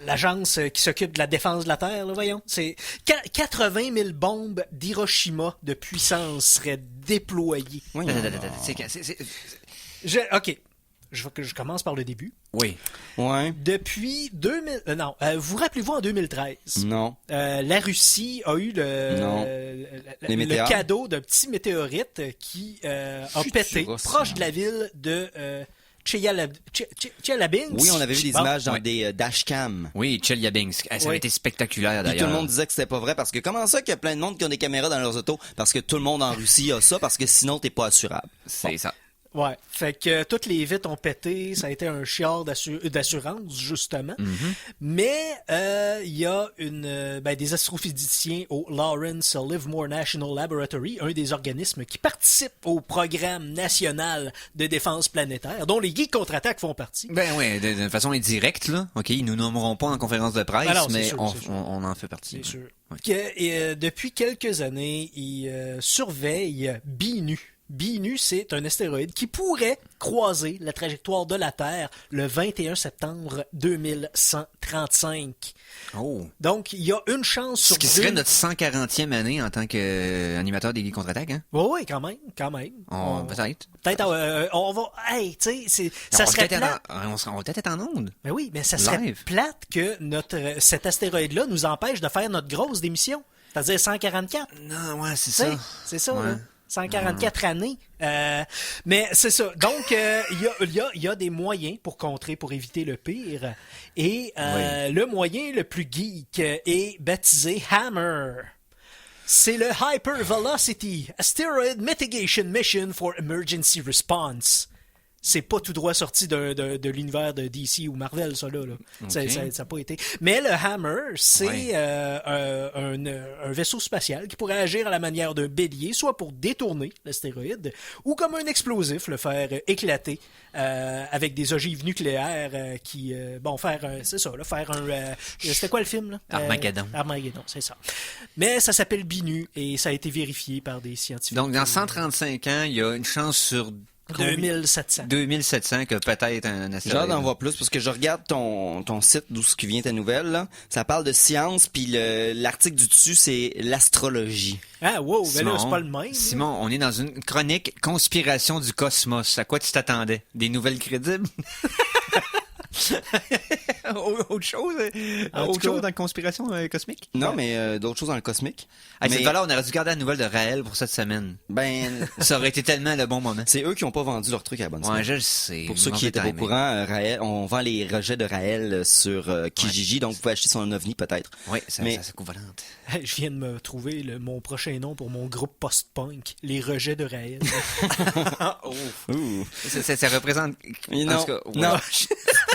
S5: l'agence qui s'occupe de la défense de la Terre, là, voyons. C'est 80 000 bombes d'Hiroshima de puissance seraient déployées.
S4: Oui,
S5: OK. Je commence par le début.
S3: Oui.
S4: Ouais.
S5: Depuis 2000... vous rappelez-vous en 2013?
S4: Non.
S5: La Russie a eu le cadeau d'un petit météorite qui a pété proche de la ville de Tcheliabinsk.
S4: Oui, on avait vu des images dans des dashcams.
S3: Oui, Tcheliabinsk. Ça a été spectaculaire,
S4: Puis
S3: d'ailleurs.
S4: tout le monde disait que c'était pas vrai parce que comment ça qu'il y a plein de monde qui ont des caméras dans leurs autos? Parce que tout le monde en Russie a ça parce que sinon t'es pas assurable.
S3: C'est ça.
S5: Ouais, fait que toutes les vitres ont pété, ça a été un chiard d'assurance, justement. Mais il y a des astrophysiciens au Lawrence Livermore National Laboratory, un des organismes qui participent au programme national de défense planétaire, dont les Geeks contre-attaque font partie.
S3: Ben oui, de façon indirecte, là. OK, ils nous nommeront pas en conférence de presse, mais on en fait partie.
S5: C'est sûr.
S3: Ouais.
S5: Depuis quelques années, ils surveillent BNU. BNU, c'est un astéroïde qui pourrait croiser la trajectoire de la Terre le 21 septembre 2135.
S3: Oh.
S5: Donc, il y a une chance sur
S3: Ce qui serait notre 140e année en tant qu'animateur des Geeks contre-attaque, hein?
S5: Oui, quand même.
S3: Peut-être.
S5: Peut-être, on va... Hey, tu sais, ça serait plate.
S3: On va peut-être être en onde.
S5: Mais oui, mais ça serait
S3: Live.
S5: plate que cet astéroïde-là nous empêche de faire notre grosse démission. C'est-à-dire 144.
S3: Non, ouais, c'est
S5: T'sais,
S3: ça.
S5: c'est ça,
S3: Ouais.
S5: là. 144 années. Mais c'est ça. Donc, il y a des moyens pour contrer, pour éviter le pire. Et le moyen le plus geek est baptisé Hammer. C'est le Hyper Velocity Asteroid Mitigation Mission for Emergency Response. C'est pas tout droit sorti de l'univers de DC ou Marvel, ça, là.
S3: Okay.
S5: Ça n'a pas été. Mais le Hammer, c'est un vaisseau spatial qui pourrait agir à la manière d'un bélier, soit pour détourner l'astéroïde, ou comme un explosif, le faire éclater avec des ogives nucléaires qui... c'est ça, là, faire un... c'était quoi le film, là?
S3: Armageddon.
S5: Armageddon, c'est ça. Mais ça s'appelle BNU, et ça a été vérifié par des scientifiques.
S3: Donc, dans 135 ans, il y a une chance sur
S5: 2700.
S3: 2700 que peut-être un
S4: J'ai
S3: astéroïde.
S4: hâte d'en voir plus parce que je regarde ton site d'où ce qui vient ta nouvelle là. Ça parle de science puis l'article du dessus c'est l'astrologie.
S5: Ah, wow, ben là,
S3: Simon,
S5: c'est pas le même.
S3: Simon, on est dans une chronique conspiration du cosmos. À quoi tu t'attendais? Des nouvelles crédibles? Autre chose? Autre chose dans la conspiration cosmique?
S4: Non, mais d'autres choses dans le cosmique.
S3: Hey,
S4: mais
S3: cette valeur, on aurait dû garder la nouvelle de Raël pour cette semaine.
S4: ben,
S3: Ça aurait été tellement le bon moment.
S4: c'est eux qui ont pas vendu leur truc à la bonne
S3: Ouais,
S4: semaine.
S3: je le sais.
S4: Pour ceux qui étaient pas au courant, Raël, on vend les rejets de Raël sur Kijiji, donc vous pouvez acheter son ovni peut-être.
S3: Oui, ça
S4: Mais-
S3: c'est covalente.
S5: Je viens de me trouver mon prochain nom pour mon groupe post-punk, les rejets de Raël.
S4: Ouh.
S3: Ça représente...
S4: Mais
S3: en
S4: non,
S3: tout cas, ouais.
S4: non,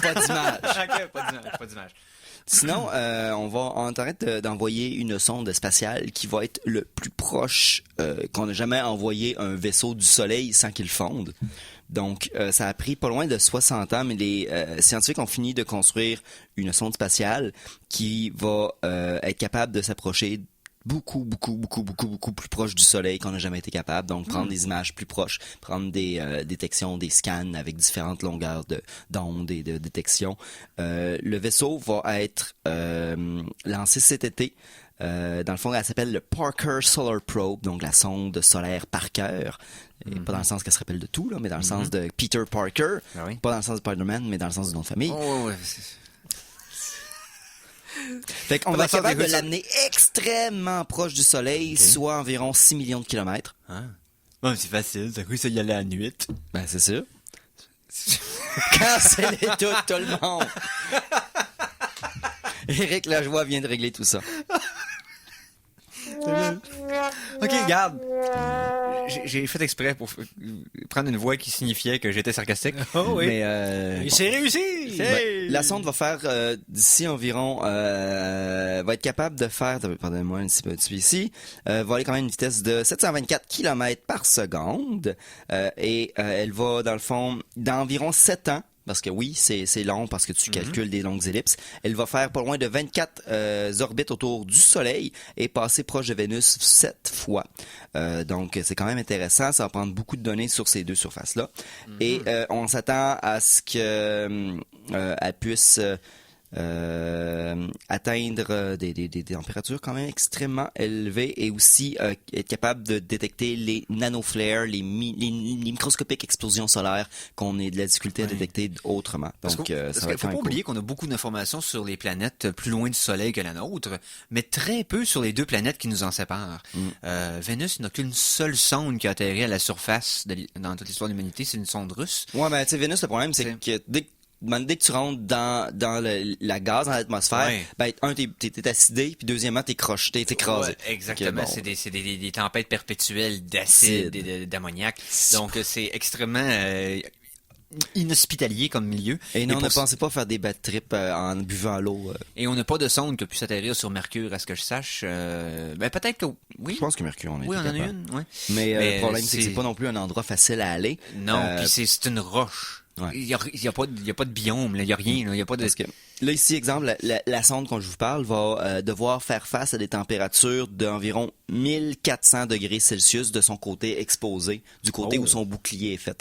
S4: pas d'image.
S3: Ok, pas d'image.
S4: Sinon, on est en train d'envoyer une sonde spatiale qui va être le plus proche qu'on a jamais envoyé un vaisseau du Soleil sans qu'il fonde. Donc, ça a pris pas loin de 60 ans, mais les scientifiques ont fini de construire une sonde spatiale qui va être capable de s'approcher beaucoup plus proche du Soleil qu'on n'a jamais été capable. Donc, prendre des images plus proches, prendre des détections, des scans avec différentes longueurs d'onde et de détection. Le vaisseau va être lancé cet été. Dans le fond, elle s'appelle le Parker Solar Probe, donc la sonde solaire Parker. Et pas dans le sens qu'elle se rappelle de tout, là, mais dans le sens de Peter Parker.
S3: Ah oui.
S4: Pas dans le sens de Spider-Man, mais dans le sens du nom de famille.
S3: Oh, ouais.
S4: Fait qu'on va être capable de l'amener extrêmement proche du Soleil, soit environ 6 millions de kilomètres.
S3: Ah. Bon, c'est facile, ça coûte ça y aller à la nuit.
S4: Ben, c'est sûr. Cancellez tout le monde. Éric Lajoie vient de régler tout ça.
S3: Ok, regarde. J'ai fait exprès pour prendre une voix qui signifiait que j'étais sarcastique.
S5: Oh oui.
S3: Mais
S5: Et c'est réussi!
S4: La sonde va faire d'ici environ va être capable de faire, pardonnez-moi un petit peu ici, va aller quand même à une vitesse de 724 km par seconde et elle va dans le fond d'environ 7 ans. Parce que oui, c'est long parce que tu calcules des longues ellipses. Elle va faire pas loin de 24 orbites autour du Soleil et passer proche de Vénus 7 fois. Donc, c'est quand même intéressant. Ça va prendre beaucoup de données sur ces deux surfaces-là. Et on s'attend à ce que elle puisse atteindre des températures quand même extrêmement élevées et aussi être capable de détecter les nanoflares, les microscopiques explosions solaires qu'on ait de la difficulté à détecter autrement. Donc,
S3: parce qu'il faut pas oublier qu'on a beaucoup d'informations sur les planètes plus loin du Soleil que la nôtre, mais très peu sur les deux planètes qui nous en séparent. Vénus n'a qu'une seule sonde qui a atterri à la surface dans toute l'histoire de l'humanité, c'est une sonde russe.
S4: Ouais, mais tu sais, Vénus, le problème, c'est que dès que tu rentres dans la gaz, dans l'atmosphère, ben, t'es acidé, puis deuxièmement, t'es crocheté, t'es écrasé.
S3: Ouais, exactement. Bon, c'est des tempêtes perpétuelles d'acide et d'ammoniac. Donc, c'est extrêmement inhospitalier comme milieu.
S4: Et non, ne pensez pas faire des bad trips en buvant l'eau.
S3: Et on n'a pas de sonde qui a pu s'atterrir sur Mercure, à ce que je sache. Ben, peut-être que oui.
S4: Je pense que Mercure, on
S3: on en a une, ouais.
S4: Mais le problème, c'est que c'est pas non plus un endroit facile à aller.
S3: Non, puis c'est une roche. Ouais. Il y a pas de biome, il y a rien, il y a pas de...
S4: Parce que, là, ici, exemple, la sonde dont je vous parle va devoir faire face à des températures d'environ 1400 degrés Celsius de son côté exposé, du côté où son bouclier est fait.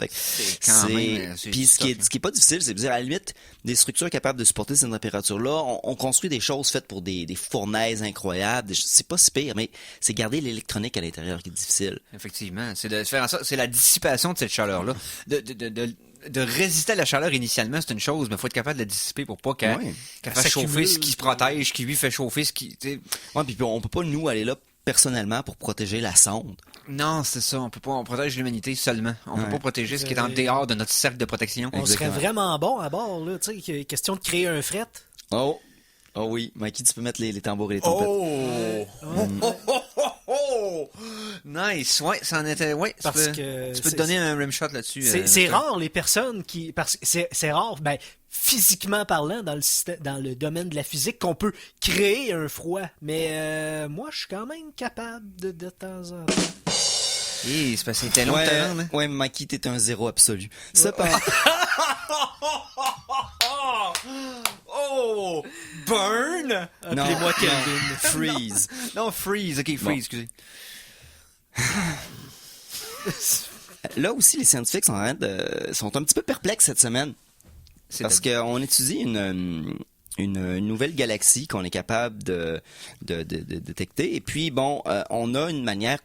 S4: Puis ce qui est pas difficile, c'est de dire, à la limite, des structures capables de supporter ces températures-là, on construit des choses faites pour des fournaises incroyables, c'est pas si pire, mais c'est garder l'électronique à l'intérieur qui est difficile.
S3: Effectivement, c'est de faire en sorte, c'est la dissipation de cette chaleur-là, de résister à la chaleur initialement, c'est une chose, mais il faut être capable de la dissiper pour pas qu'elle fasse chauffer ce qui se protège, qui lui fait chauffer ce qui...
S4: Ouais, puis on peut pas, nous, aller là personnellement pour protéger la sonde.
S3: Non, c'est ça, on protège l'humanité seulement. On peut pas protéger ce qui est en dehors de notre cercle de protection.
S5: On serait vraiment bon à bord, là, tu sais, question de créer un fret.
S4: Oh oui, Mikey, tu peux mettre les tambours et les trompettes.
S3: Nice, ouais, ça en était, ouais.
S5: Parce
S3: tu peux te donner un rimshot là-dessus.
S5: C'est rare les personnes qui, parce que c'est rare, ben physiquement parlant dans le domaine de la physique qu'on peut créer un froid, mais moi je suis quand même capable de temps en temps.
S3: C'est parce que c'était long hein?
S4: Ouais, Mikey, t'es un zéro absolu. Cependant.
S3: Oh! Burn!
S4: Appelez-moi Kelvin. Freeze.
S3: Non, freeze. OK, freeze, excusez.
S4: Là aussi, les scientifiques sont un petit peu perplexes cette semaine. Parce qu'on étudie une nouvelle galaxie qu'on est capable de détecter. Et puis, bon, on a une manière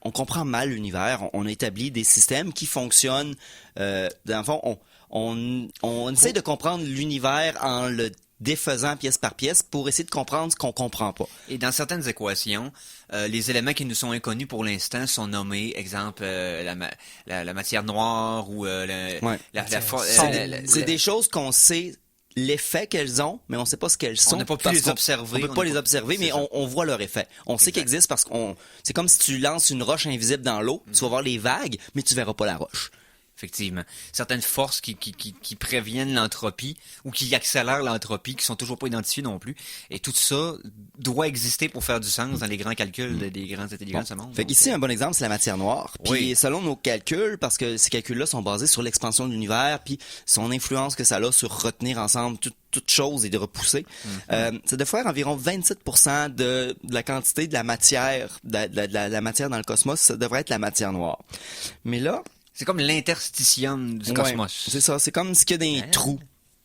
S4: on comprend mal l'univers. On établit des systèmes qui fonctionnent. Dans le fond, on essaie de comprendre l'univers en le défaisant pièce par pièce pour essayer de comprendre ce qu'on comprend pas.
S3: Et dans certaines équations, les éléments qui nous sont inconnus pour l'instant sont nommés, exemple, la matière noire ou
S4: c'est des choses qu'on sait l'effet qu'elles ont, mais on sait pas ce qu'elles sont.
S3: On n'a pas pu les observer.
S4: On peut pas les observer, mais on voit leur effet. On sait qu'ils existent parce c'est comme si tu lances une roche invisible dans l'eau, tu vas voir les vagues, mais tu verras pas la roche.
S3: effectivement. Certaines forces qui préviennent l'entropie ou qui accélèrent l'entropie, qui sont toujours pas identifiées non plus. Et tout ça doit exister pour faire du sens dans les grands calculs des grandes intelligences de ce monde.
S4: Fait qu'ici, un bon exemple, c'est la matière noire. Puis
S3: Oui.
S4: selon nos calculs, parce que ces calculs-là sont basés sur l'expansion de l'univers, puis son influence que ça a sur retenir ensemble toute chose et de repousser, c'est de faire environ 27% de la quantité de la matière, de la matière dans le cosmos, ça devrait être la matière noire. Mais là,
S3: C'est comme l'interstitium du
S4: ouais,
S3: cosmos.
S4: c'est ça, c'est comme ce qu'il y a dans les
S3: Ouais.
S4: trous.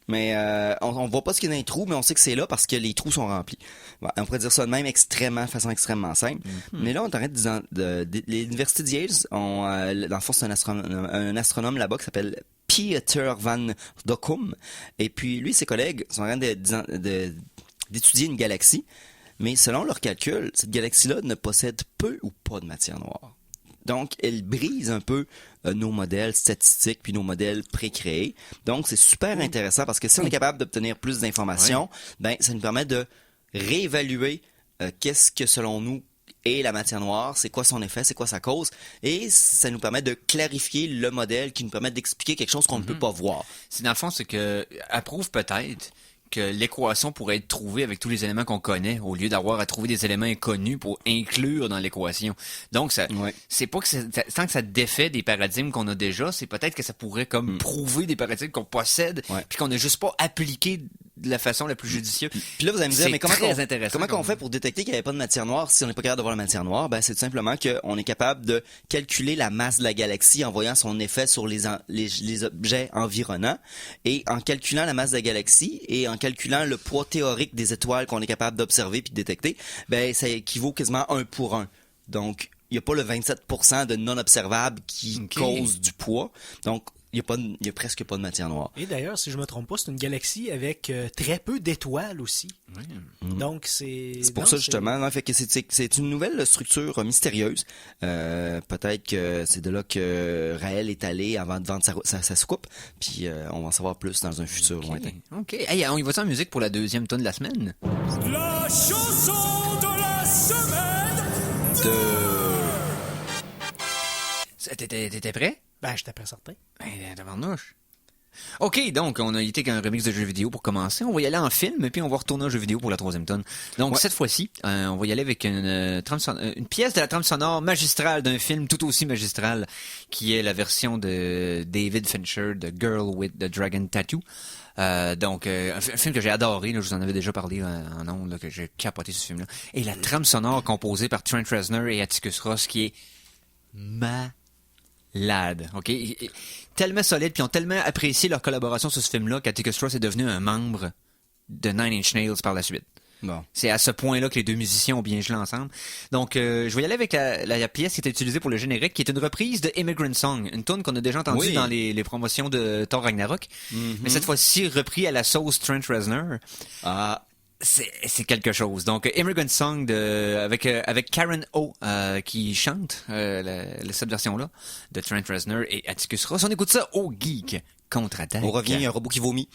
S4: Mais on voit pas ce qu'il y a dans les trous, mais on sait que c'est là parce que les trous sont remplis. Bon, on pourrait dire ça de même de façon extrêmement simple. Mais là, on t'arrête l'université de Yale, dans le fond, c'est un astronome là-bas qui s'appelle Pieter van Dokkum. Et puis, lui et ses collègues sont en train d'étudier une galaxie. Mais selon leurs calculs, cette galaxie-là ne possède peu ou pas de matière noire. Donc, elle brise un peu nos modèles statistiques puis nos modèles pré-créés. Donc, c'est super intéressant parce que si on est capable d'obtenir plus d'informations, ben, ça nous permet de réévaluer qu'est-ce que, selon nous, est la matière noire, c'est quoi son effet, c'est quoi sa cause, et ça nous permet de clarifier le modèle qui nous permet d'expliquer quelque chose qu'on ne peut pas voir.
S3: C'est dans le fond, c'est que approuve peut-être que l'équation pourrait être trouvée avec tous les éléments qu'on connaît, au lieu d'avoir à trouver des éléments inconnus pour inclure dans l'équation. Donc, ça,
S4: Ouais.
S3: c'est pas que tant que ça défait des paradigmes qu'on a déjà, c'est peut-être que ça pourrait comme prouver des paradigmes qu'on possède,
S4: Ouais.
S3: puis qu'on n'a juste pas appliqué de la façon la plus judicieuse.
S4: Puis là, vous allez me dire,
S3: C'est
S4: mais
S3: très intéressant
S4: comment
S3: comme-
S4: on fait pour détecter qu'il n'y avait pas de matière noire si on n'est pas capable de voir la matière noire? Ben, c'est tout simplement qu'on est capable de calculer la masse de la galaxie en voyant son effet sur les objets environnants. Et en calculant la masse de la galaxie et en calculant le poids théorique des étoiles qu'on est capable d'observer puis de détecter, ben, ça équivaut quasiment 1 pour 1. Donc, il n'y a pas le 27% de non observable qui
S3: Ok.
S4: cause du poids. Donc, il y a presque pas de matière noire.
S5: Et d'ailleurs, si je me trompe pas, c'est une galaxie avec très peu d'étoiles aussi. Donc,
S4: C'est pour ça justement, hein, fait que c'est une nouvelle structure mystérieuse. Peut-être que c'est de là que Raël est allé avant de vendre sa soucoupe. Puis on va en savoir plus dans un futur lointain.
S3: OK. Hey, on y va en musique pour la deuxième tonne de la semaine?
S2: La chanson de la semaine.
S3: T'étais prêt?
S5: Ben, j'étais pas certain.
S3: Ben, tabarnouche. OK, donc, on a été qu'un remix de jeux vidéo pour commencer. On va y aller en film, puis on va retourner en jeu vidéo pour la troisième tonne. Donc, cette fois-ci, on va y aller avec une pièce de la trame sonore magistrale d'un film tout aussi magistral, qui est la version de David Fincher de Girl with the Dragon Tattoo. Donc, un film que j'ai adoré, là, je vous en avais déjà parlé en ondes, là, que j'ai capoté ce film-là. Et la trame sonore composée par Trent Reznor et Atticus Ross, qui est malade, ok? Tellement solide, puis ils ont tellement apprécié leur collaboration sur ce film-là qu'Atticus Ross est devenu un membre de Nine Inch Nails par la suite.
S4: Bon.
S3: C'est à ce point-là que les deux musiciens ont bien gelé ensemble. Donc, je vais y aller avec la pièce qui était utilisée pour le générique, qui est une reprise de Immigrant Song, une tune qu'on a déjà entendue
S4: Oui.
S3: dans les promotions de Thor Ragnarok, mais cette fois-ci repris à la sauce Trent Reznor.
S4: Ah,
S3: C'est quelque chose. Donc, Immigrant Song avec Karen O qui chante cette version-là de Trent Reznor et Atticus Ross. On écoute ça au Geek Contre-Attaque.
S4: on revient, il y a un robot qui vomit.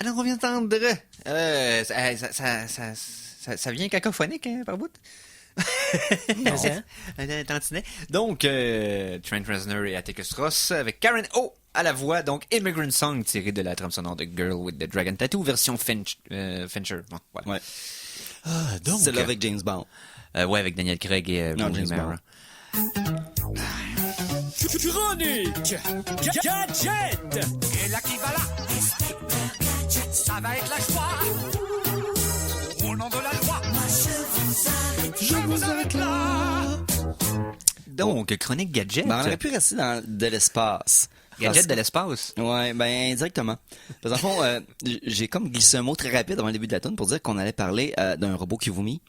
S3: Alors, on vient d'entendre... ça vient cacophonique, hein, par bout? Non, un tantinet. Donc, Trent Reznor et Atticus Ross avec Karen O à la voix. Donc, Immigrant Song tiré de la trame sonore de Girl with the Dragon Tattoo, version Fincher. Bon, voilà.
S4: Ouais.
S3: Donc,
S4: c'est là avec James Bond.
S3: Ouais, avec Daniel Craig et Rooney Mara.
S2: Chronique Gadget.
S7: Et là qui va là, ça va être la joie. Au nom de la loi, je vous arrête là.
S3: Donc, chronique gadget.
S4: Ben, on aurait pu rester dans de l'espace.
S3: Gadget de l'espace.
S4: Ouais, ben indirectement. Parce qu'en fond, j'ai comme glissé un mot très rapide avant le début de la tune pour dire qu'on allait parler d'un robot qui vomit.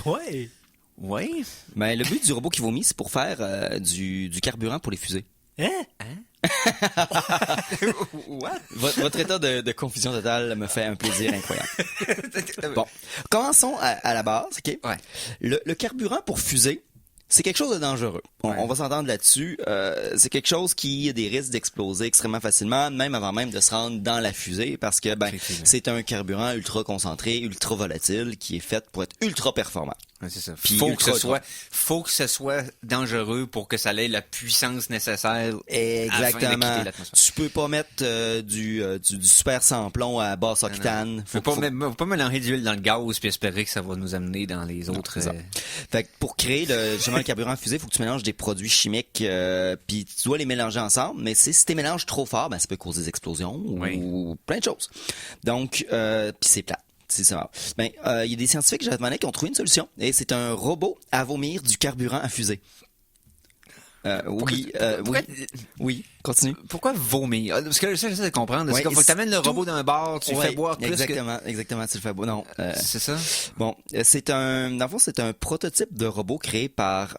S5: Ouais.
S3: Oui.
S4: Ben le but du robot qui vomit, c'est pour faire du carburant pour les fusées.
S5: Hein?
S3: What?
S4: Votre état de confusion totale me fait un plaisir incroyable. Bon, commençons à la base, ok?
S3: Ouais.
S4: Le carburant pour fusée, c'est quelque chose de dangereux. On va s'entendre là-dessus. C'est quelque chose qui a des risques d'exploser extrêmement facilement, même avant même de se rendre dans la fusée, parce que c'est un carburant ultra concentré, ultra volatile, qui est fait pour être ultra performant.
S3: Ouais, c'est ça.
S4: Puis
S3: Faut que ce soit dangereux pour que ça ait la puissance nécessaire.
S4: Exactement.
S3: Afin de quitter l'atmosphère.
S4: Tu peux pas mettre du super sans-plomb à basse octane.
S3: Faut pas mélanger d'huile dans le gaz puis espérer que ça va nous amener dans les autres.
S4: Fait que pour créer justement le carburant fusée, faut que tu mélanges des produits chimiques, puis tu dois les mélanger ensemble. Mais si tu les mélanges trop fort, ben ça peut causer des explosions ou plein de choses. Donc, puis c'est plat. C'est ça. Ben, il y a des scientifiques japonais qui ont trouvé une solution, et c'est un robot à vomir du carburant à fusée. Oui, continue.
S3: Pourquoi vomir? Parce que ça, j'essaie de comprendre.
S4: Ouais,
S3: C'est qu'il faut que t'amènes le robot dans un bar, tu le fais boire plus
S4: exactement, tu le fais boire. Non.
S3: C'est ça?
S4: Bon, dans le fond, c'est un prototype de robot créé par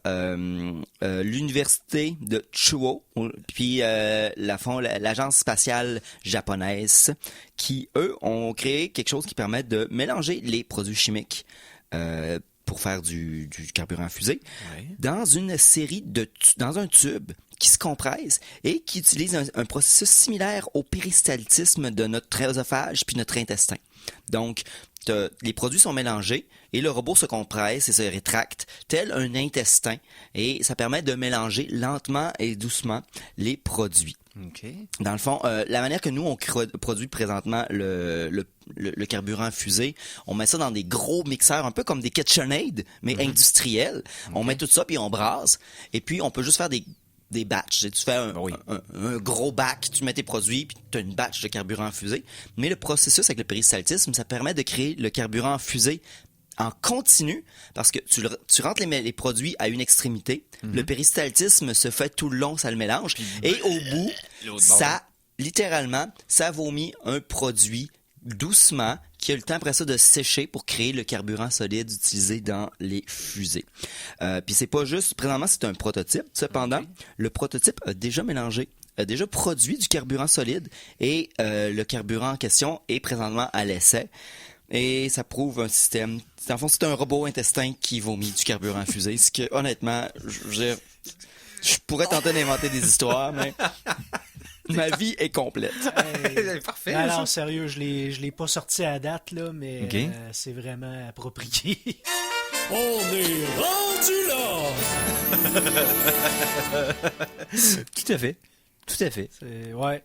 S4: l'université de Chuo, puis l'agence spatiale japonaise, qui, eux, ont créé quelque chose qui permet de mélanger les produits chimiques pour faire du carburant fusée dans une série dans un tube qui se compresse et qui utilise un processus similaire au péristaltisme de notre œsophage puis notre intestin. Donc, les produits sont mélangés et le robot se compresse et se rétracte tel un intestin, et ça permet de mélanger lentement et doucement les produits.
S3: Okay.
S4: Dans le fond, la manière que nous on produit présentement le carburant fusée, on met ça dans des gros mixeurs, un peu comme des KitchenAid, mais industriels. On met tout ça puis on brasse, et puis on peut juste faire des batchs. Tu fais un gros bac, tu mets tes produits, puis tu as une batch de carburant fusée. Mais le processus avec le péristaltisme, ça permet de créer le carburant fusée en continu, parce que tu rentres les produits à une extrémité, le péristaltisme se fait tout le long, ça le mélange, et au bout, ça vomit un produit doucement, qui a le temps après ça de sécher pour créer le carburant solide utilisé dans les fusées. Puis c'est pas juste, présentement c'est un prototype, cependant, le prototype a déjà produit du carburant solide, et le carburant en question est présentement à l'essai. Et ça prouve un système. En fond, c'est un robot intestin qui vomit du carburant fusée. Ce que, honnêtement, je pourrais tenter d'inventer des histoires, mais ma vie est complète.
S3: Parfait.
S5: Alors, sérieux, je l'ai pas sorti à date, là, mais c'est vraiment approprié.
S2: On est rendu là!
S3: Tout à fait.
S5: Ouais.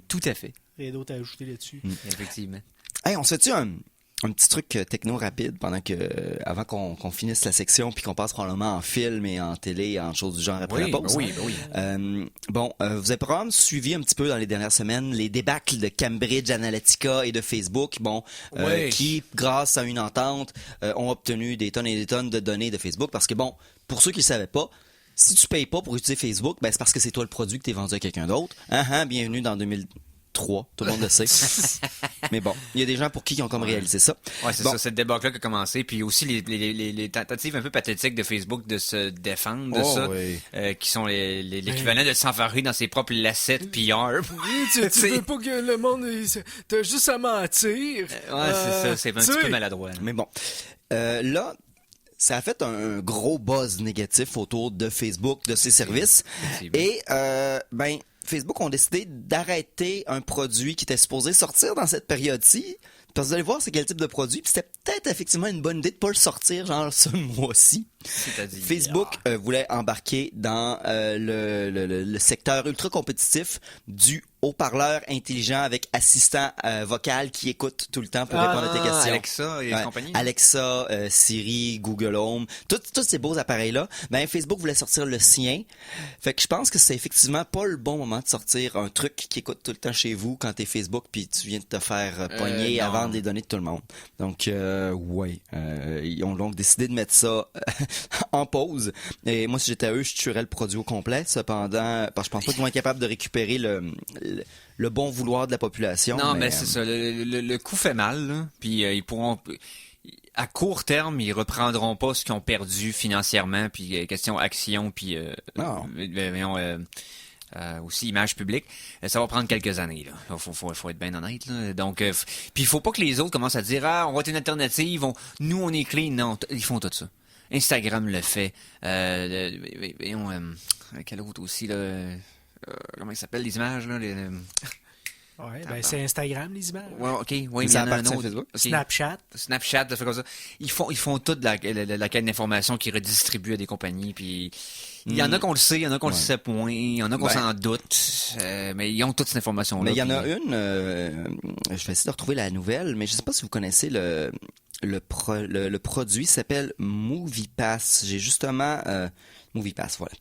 S3: Tout à fait.
S5: Rien d'autre à ajouter là-dessus.
S3: Effectivement.
S4: Hey, on se fait-tu un petit truc techno rapide avant qu'on finisse la section, puis qu'on passe probablement en film et en télé, en choses du genre après la pause.
S3: Oui.
S4: Vous avez probablement suivi un petit peu dans les dernières semaines les débâcles de Cambridge Analytica et de Facebook, qui, grâce à une entente, ont obtenu des tonnes et des tonnes de données de Facebook, parce que pour ceux qui ne savaient pas, si tu payes pas pour utiliser Facebook, c'est parce que c'est toi le produit que tu es vendu à quelqu'un d'autre. Bienvenue dans 2003, tout le monde le sait. Mais bon, il y a des gens pour qui ils ont comme réalisé ça.
S3: Ouais, c'est ça, c'est le débat-là qui a commencé. Puis aussi les tentatives un peu pathétiques de Facebook de se défendre de ça, qui sont l'équivalent de s'enfarrer dans ses propres lacets PR.
S5: Tu veux pas que le monde... T'as juste à mentir.
S3: C'est ça, c'est un petit peu maladroit.
S4: Mais bon, là... Ça a fait un gros buzz négatif autour de Facebook, de ses services. Et, Facebook ont décidé d'arrêter un produit qui était supposé sortir dans cette période-ci. Parce que vous allez voir c'est quel type de produit. Puis c'était peut-être effectivement une bonne idée de pas le sortir genre ce mois-ci.
S3: C'est-à-dire...
S4: Facebook voulait embarquer dans le secteur ultra compétitif du haut-parleur intelligent avec assistant vocal qui écoute tout le temps pour répondre à tes questions.
S3: Alexa et compagnie.
S4: Alexa, Siri, Google Home, tous ces beaux appareils-là. Ben Facebook voulait sortir le sien. Fait que je pense que c'est effectivement pas le bon moment de sortir un truc qui écoute tout le temps chez vous quand t'es Facebook puis tu viens de te faire pogner à vendre des données de tout le monde. Donc ils ont donc décidé de mettre ça en pause. Et moi, si j'étais à eux, je tuerais le produit au complet. Cependant, parce que je pense pas qu'ils vont être capables de récupérer le bon vouloir de la population.
S3: Non, mais c'est ça. Le coup fait mal, là. Puis ils pourront... À court terme, ils reprendront pas ce qu'ils ont perdu financièrement, puis question action, puis aussi image publique. Ça va prendre quelques années, là. Faut être bien honnête, là. Donc, puis il faut pas que les autres commencent à dire on va être une alternative, nous on est clean. Non, ils font tout ça. Instagram le fait. Quel autre aussi, là? Comment il s'appelle, les images, là?
S5: Ouais, ben c'est Instagram, les images.
S3: Ouais, OK. Oui, mais il y
S4: ça
S3: en a un
S4: appartient à
S3: autre.
S4: Facebook.
S3: Okay.
S5: Snapchat,
S3: ça fait comme ça. Ils font toute la quête d'information qu'ils redistribuent à des compagnies, puis il y en a qu'on le sait, il y en a qu'on le sait point, il y en a qu'on s'en doute, mais ils ont toute cette information-là.
S4: Mais il y en a une, je vais essayer de retrouver la nouvelle, mais je sais pas si vous connaissez le produit s'appelle MoviePass. J'ai justement MoviePass, voilà.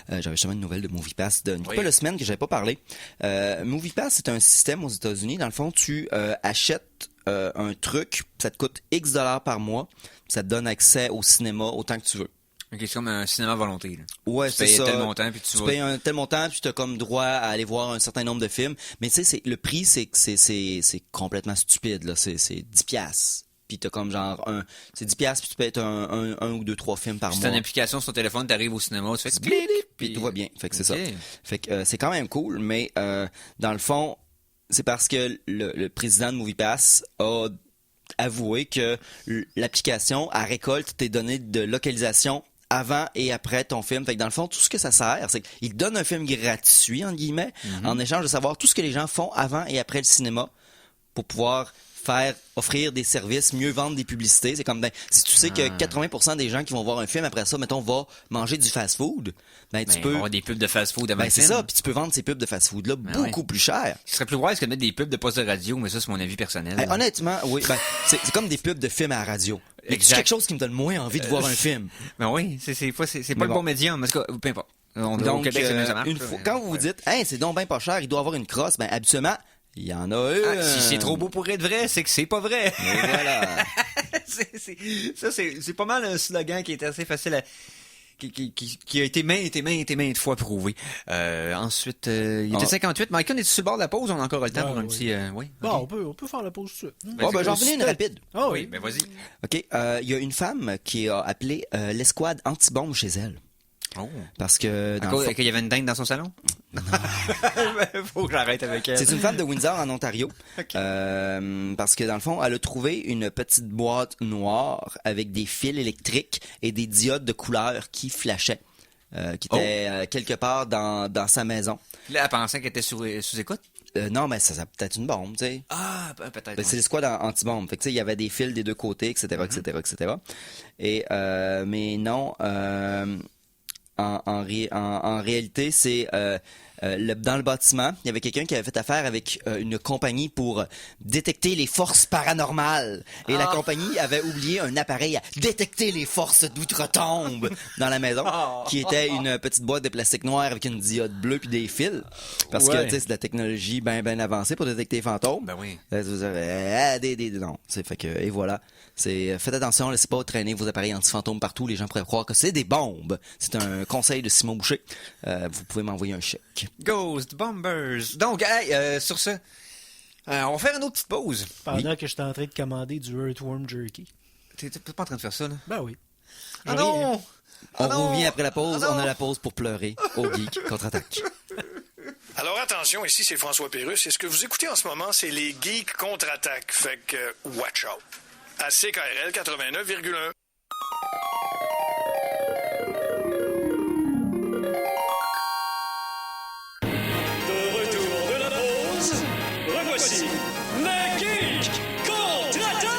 S4: J'avais justement une nouvelle de MoviePass d'une couple de semaines que j'avais pas parlé. MoviePass, c'est un système aux États-Unis. Dans le fond, tu achètes un truc, ça te coûte X $ par mois, ça te donne accès au cinéma autant que tu veux.
S3: Ok, c'est comme un cinéma volonté, là.
S4: Ouais, c'est ça.
S3: Tu payes tel montant, puis tu
S4: payes un tel montant, puis tu as comme droit à aller voir un certain nombre de films. Mais tu sais, le prix, c'est complètement stupide, là. C'est 10$. Puis t'as comme genre c'est 10$, puis tu payes un ou deux, trois films par mois.
S3: C'est une application sur ton téléphone, t'arrives au cinéma, tu fais
S4: blip, puis tout va bien. Fait que c'est ça. Fait que c'est quand même cool, mais dans le fond, c'est parce que le président de MoviePass a avoué que l'application, elle récolte tes données de localisation avant et après ton film. Fait que dans le fond, tout ce que ça sert, c'est qu'il te donne un film gratuit, entre guillemets, en échange de savoir tout ce que les gens font avant et après le cinéma pour pouvoir offrir des services, mieux vendre des publicités. C'est comme, si tu sais que 80% des gens qui vont voir un film après ça, mettons, vont manger du fast-food, tu peux...
S3: avoir des pubs de fast-food avant
S4: c'est ça, puis tu peux vendre ces pubs de fast-food-là beaucoup plus cher.
S3: Ce serait plus wise que de mettre des pubs de postes de radio, mais ça, c'est mon avis personnel.
S4: Honnêtement, oui. C'est comme des pubs de films à la radio. C'est quelque chose qui me donne moins envie de voir un film.
S3: Ben oui, c'est pas le bon médium. En tout cas, peu importe. Donc, au Québec, ça marche.
S4: Quand vous vous dites, c'est donc bien pas cher, il doit avoir une crosse, habituellement, il y en a une.
S3: Si c'est trop beau pour être vrai, c'est que c'est pas vrai.
S4: Et voilà.
S3: c'est pas mal un slogan qui est assez facile à... Qui a été maintes fois prouvé. Ensuite, il était 58. Mike, on est sur le bord de la pause? On a encore le temps pour un petit... oui.
S5: Bon, on peut faire la pause tout de
S4: suite. J'en revenais une rapide.
S3: Oui, vas-y.
S4: OK. Il y a une femme qui a appelé l'escouade anti-bombe chez elle.
S3: Oh.
S4: Parce que...
S3: qu'il y avait une dinde dans son salon? Non. Faut que j'arrête avec elle.
S4: C'est une femme de Windsor, en Ontario.
S3: Okay.
S4: Parce que, dans le fond, elle a trouvé une petite boîte noire avec des fils électriques et des diodes de couleur qui flashaient. Qui étaient quelque part dans sa maison.
S3: Là, elle pensait qu'elle était sous écoute?
S4: Non, mais ça peut-être une bombe, tu sais.
S3: Ah, peut-être.
S4: C'est l'escouade anti-bombe. Fait que, tu sais, il y avait des fils des deux côtés, etc., etc. Et, mais non... En réalité, c'est dans le bâtiment, il y avait quelqu'un qui avait fait affaire avec une compagnie pour détecter les forces paranormales. Et la compagnie avait oublié un appareil à détecter les forces d'outre-tombe dans la maison, qui était une petite boîte de plastique noir avec une diode bleue puis des fils. Parce que, tu sais, c'est de la technologie bien avancée pour détecter les fantômes.
S3: Ben oui.
S4: Non. Fait que, et voilà. Faites attention, laissez pas traîner vos appareils anti-fantômes partout. Les gens pourraient croire que c'est des bombes. C'est un conseil de Simon Boucher. Vous pouvez m'envoyer un chèque.
S3: Ghost Bombers. Donc, sur ce, on va faire une autre petite pause.
S5: Pendant que je suis en train de commander du Earthworm Jerky.
S3: T'es pas en train de faire ça, là?
S5: Ben oui.
S3: Ah non!
S4: On revient après la pause. On a la pause pour pleurer au Geek Contre-Attaque.
S6: Alors attention, ici c'est François Pérusse. Et ce que vous écoutez en ce moment, c'est les Geeks Contre-Attaque. Fait que, watch out. À CKRL 89,1.
S2: De Voici le Geek Contre-Attaque!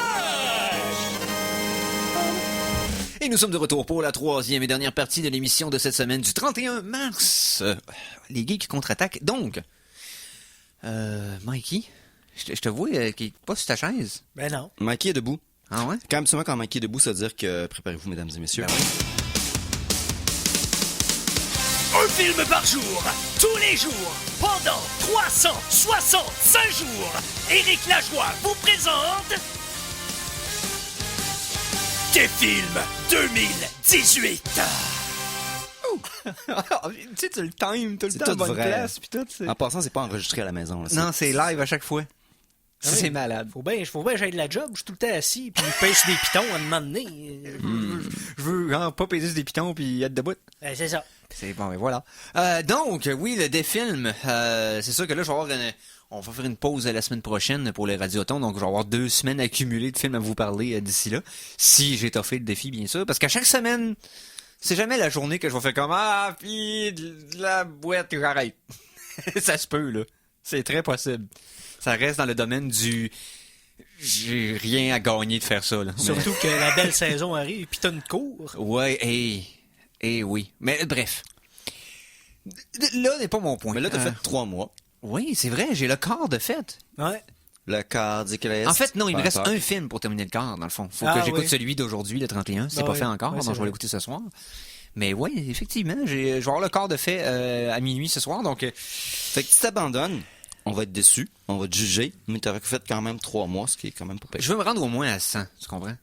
S3: Et nous sommes de retour pour la troisième et dernière partie de l'émission de cette semaine du 31 mars. Les Geeks Contre-Attaque. Donc, Mikey, je te vois qui est pas sur ta chaise.
S5: Ben non.
S4: Mikey est debout.
S3: Ah ouais?
S4: Quand même, souvent, quand Mikey est debout, ça veut dire que préparez-vous, mesdames et messieurs.
S3: Ben oui.
S2: Un film par jour, tous les jours, pendant 365 jours. Éric Lajoie vous présente... Des films 2018.
S3: Tu sais, tu le time, tout le
S4: C'est
S3: temps,
S4: tout
S3: bonne
S4: vrai.
S3: place, pis tout.
S4: En passant, c'est pas enregistré à la maison. Là,
S3: Non, c'est live à chaque fois. C'est malade.
S5: Faut bien que j'aille de la job, je suis tout le temps assis, puis je pèse sur des pitons à un moment donné.
S3: Je veux pas peser sur des pitons puis être debout.
S5: C'est ça.
S3: C'est bon, mais voilà. Donc, oui, le défilm. C'est sûr que là, je vais avoir on va faire une pause la semaine prochaine pour les Radiotons, donc je vais avoir 2 semaines accumulées de films à vous parler d'ici là. Si j'ai toffé le défi, bien sûr, parce qu'à chaque semaine, c'est jamais la journée que je vais faire comme puis de la boîte, j'arrête. Ça se peut, là. C'est très possible. Ça reste dans le domaine du... J'ai rien à gagner de faire ça, là.
S5: Surtout que la belle saison arrive, puis t'as une cour.
S3: Ouais, oui. Mais bref. Là n'est pas mon point.
S4: Mais là, t'as fait 3 mois.
S3: Oui, c'est vrai, j'ai le quart de fête.
S5: Ouais.
S4: Le quart d'Iclès.
S3: En fait, non, il me reste un film pour terminer le quart, dans le fond. Faut que j'écoute
S5: oui.
S3: celui d'aujourd'hui, le 31. C'est pas fait encore, donc je vais l'écouter ce soir. Mais oui, effectivement, je vais avoir le quart de fait à minuit ce soir, donc...
S4: Fait que si t'abandonnes, on va être déçus, on va te juger, mais t'aurais fait quand même 3 mois, ce qui est quand même pas pire.
S3: Je veux me rendre au moins à 100, tu comprends?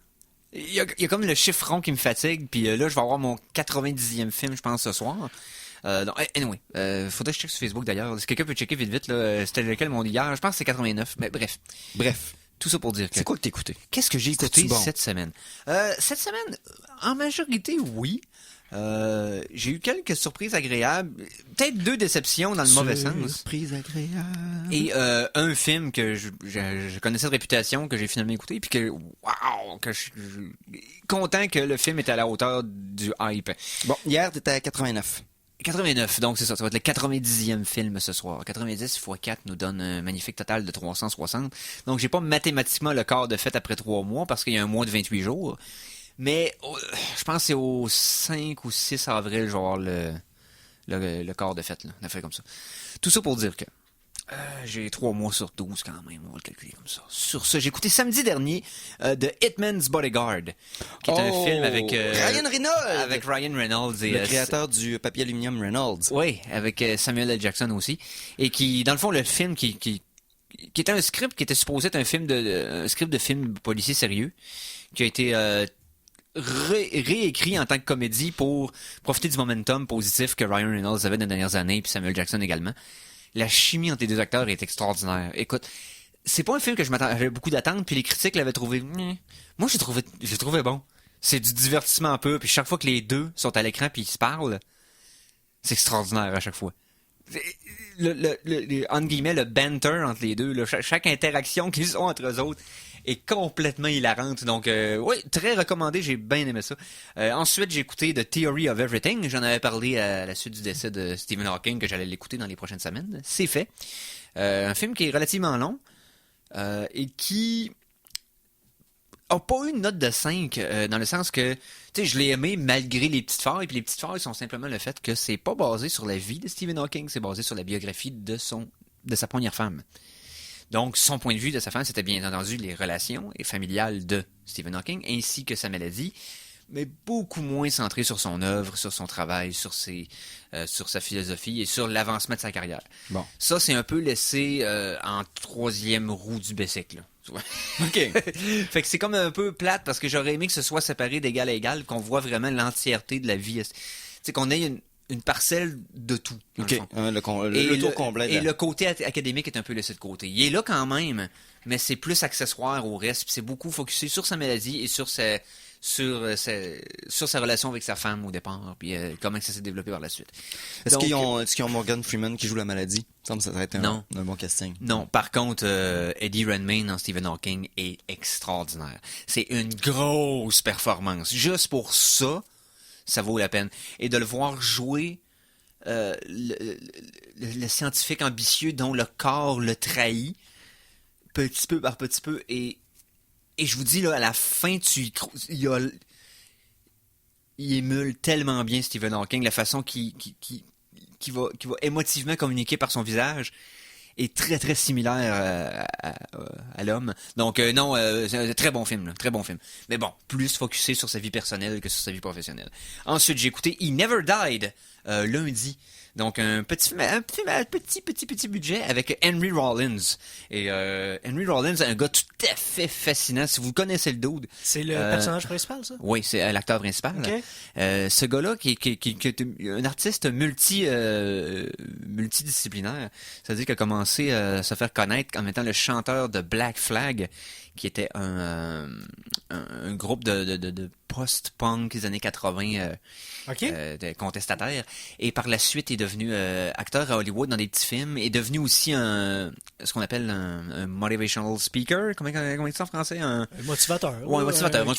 S3: Il y a comme le chiffre rond qui me fatigue, puis là, je vais avoir mon 90e film, je pense, ce soir. Donc, anyway, faudrait que je check sur Facebook d'ailleurs. Si quelqu'un peut checker vite, là, c'était lequel mon hier? Je pense que c'est 89, mais bref. Tout ça pour dire que...
S4: C'est quoi que t'écoutais?
S3: Qu'est-ce que j'ai écouté
S4: bon?
S3: cette semaine? Cette semaine, en majorité, oui. J'ai eu quelques surprises agréables. Peut-être 2 déceptions dans le mauvais sens.
S4: Surprise agréable.
S3: Et un film que je connaissais de réputation, que j'ai finalement écouté, puis que, wow, que je suis content que le film était à la hauteur du hype.
S4: Bon, hier, t'étais à 89.
S3: 89, donc c'est ça va être le 90e film ce soir. 90 x 4 nous donne un magnifique total de 360. Donc j'ai pas mathématiquement le quart de fête après 3 mois, parce qu'il y a un mois de 28 jours. Mais je pense que c'est au 5 ou 6 avril, je vais avoir le quart de fête, là, une affaire comme ça. Tout ça pour dire que j'ai 3 mois sur 12 quand même, on va le calculer comme ça. Sur ce, j'ai écouté samedi dernier The Hitman's Bodyguard, qui est un film avec...
S4: Ryan Reynolds!
S3: Avec Ryan Reynolds. Et,
S4: le créateur du papier aluminium Reynolds.
S3: Oui, avec Samuel L. Jackson aussi. Et qui, dans le fond, le film qui était un script qui était supposé être un script de film policier sérieux, qui a été... réécrit en tant que comédie pour profiter du momentum positif que Ryan Reynolds avait dans les dernières années, puis Samuel Jackson également. La chimie entre les 2 acteurs est extraordinaire. Écoute, c'est pas un film que j'avais beaucoup d'attentes, puis les critiques l'avaient trouvé... Moi, j'ai trouvé bon. C'est du divertissement un peu, puis chaque fois que les 2 sont à l'écran puis ils se parlent, c'est extraordinaire à chaque fois. Entre guillemets, le banter entre les 2, là, chaque interaction qu'ils ont entre eux autres est complètement hilarante. Donc, oui, très recommandé, j'ai bien aimé ça. Ensuite, j'ai écouté The Theory of Everything. J'en avais parlé à la suite du décès de Stephen Hawking, que j'allais l'écouter dans les prochaines semaines. C'est fait. Un film qui est relativement long et qui a pas eu une note de 5, dans le sens que, tu sais, je l'ai aimé malgré les petites failles, puis les petites failles sont simplement le fait que c'est pas basé sur la vie de Stephen Hawking, c'est basé sur la biographie de sa première femme. Donc, son point de vue de sa femme, c'était bien entendu les relations familiales de Stephen Hawking, ainsi que sa maladie, mais beaucoup moins centré sur son œuvre, sur son travail, sur sa philosophie et sur l'avancement de sa carrière.
S4: Bon.
S3: Ça, c'est un peu laissé en 3e roue du bicycle, là.
S4: OK.
S3: Fait que c'est comme un peu plate, parce que j'aurais aimé que ce soit séparé d'égal à égal, qu'on voit vraiment l'entièreté de la vie. Tu sais, qu'on ait une parcelle de tout.
S4: OK. Le tour complet.
S3: Et le côté académique est un peu laissé de côté. Il est là quand même, mais c'est plus accessoire au reste. Puis c'est beaucoup focusé sur sa maladie et sur sa relation avec sa femme au départ, puis comment ça s'est développé par la suite.
S4: Est-ce qu'ils ont Morgan Freeman qui joue la maladie? Ça me semble que ça va être un bon casting.
S3: Non, par contre, Eddie Redmayne en Stephen Hawking est extraordinaire. C'est une grosse performance. Juste pour ça, ça vaut la peine. Et de le voir jouer le scientifique ambitieux dont le corps le trahit, petit peu par petit peu, et je vous dis, là, à la fin, il émule tellement bien Stephen Hawking, la façon qu'il va émotivement communiquer par son visage est très très similaire à l'homme. Donc non, c'est un très bon film, là, très bon film. Mais bon, plus focusé sur sa vie personnelle que sur sa vie professionnelle. Ensuite, j'ai écouté He Never Died lundi. Donc un petit film à petit budget avec Henry Rollins. Et Henry Rollins, un gars tout à fait fascinant. Si vous connaissez le dude.
S5: C'est le personnage principal, ça?
S3: Oui, c'est l'acteur principal.
S5: Okay.
S3: Ce gars-là qui est un artiste multidisciplinaire. C'est-à-dire qu'il a commencé à se faire connaître en étant le chanteur de Black Flag, qui était un groupe de post-punk des années 80 de contestataires. Et par la suite, il est devenu acteur à Hollywood dans des petits films. Il est devenu aussi ce qu'on appelle un motivational speaker. Comment il dit ça en français? Un
S5: motivateur.
S3: Oui, un motivateur.
S5: Un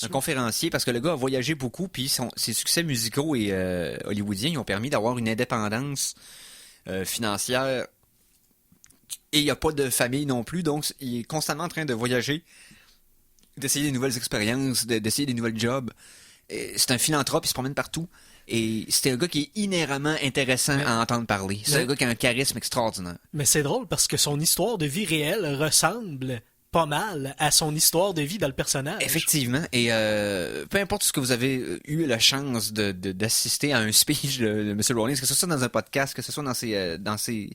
S3: conférencier, parce que le gars a voyagé beaucoup, puis ses succès musicaux et hollywoodiens lui ont permis d'avoir une indépendance financière. Et il n'y a pas de famille non plus, donc il est constamment en train de voyager, d'essayer des nouvelles expériences, d'essayer des nouvelles jobs. C'est un philanthrope, il se promène partout. Et c'est un gars qui est inhéremment intéressant à entendre parler. C'est un gars qui a un charisme extraordinaire.
S5: Mais c'est drôle parce que son histoire de vie réelle ressemble pas mal à son histoire de vie dans le personnage.
S3: Effectivement. Et peu importe ce que vous avez eu la chance d'assister à un speech de M. Rollins, que ce soit dans un podcast, que ce soit dans ses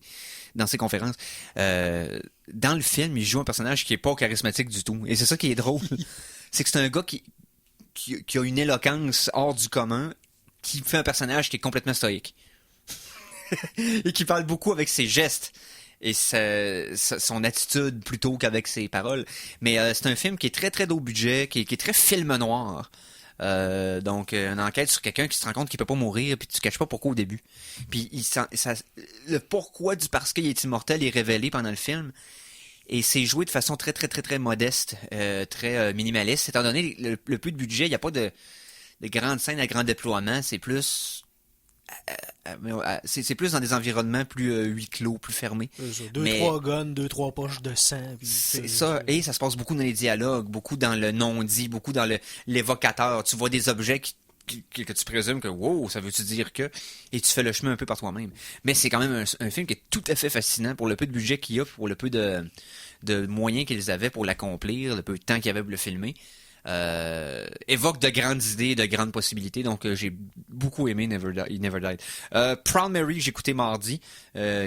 S3: conférences, dans le film, il joue un personnage qui est pas charismatique du tout. Et c'est ça qui est drôle. C'est que c'est un gars qui a une éloquence hors du commun, qui fait un personnage qui est complètement stoïque. Et qui parle beaucoup avec ses gestes et son attitude plutôt qu'avec ses paroles. Mais c'est un film qui est très très haut budget, qui est très film noir. Donc une enquête sur quelqu'un qui se rend compte qu'il peut pas mourir, puis tu caches pas pourquoi au début. Puis le pourquoi du parce qu'il est immortel est révélé pendant le film. Et c'est joué de façon très très très très modeste, très minimaliste. Étant donné le peu de budget, il n'y a pas de grandes scènes à grand déploiement. C'est plus c'est plus dans des environnements plus huis clos, plus fermés.
S5: 2-3 guns, 2-3 poches de sang.
S3: C'est ça. Et ça se passe beaucoup dans les dialogues, beaucoup dans le non-dit, beaucoup dans l'évocateur. Tu vois des objets que tu présumes que wow, ça veut-tu dire que, et tu fais le chemin un peu par toi-même. Mais c'est quand même un film qui est tout à fait fascinant pour le peu de budget qu'il y a, pour le peu de moyens qu'ils avaient pour l'accomplir, le peu de temps qu'il y avait pour le filmer. Évoque de grandes idées, de grandes possibilités. Donc j'ai beaucoup aimé He Never Died. Proud Mary, j'ai écouté mardi,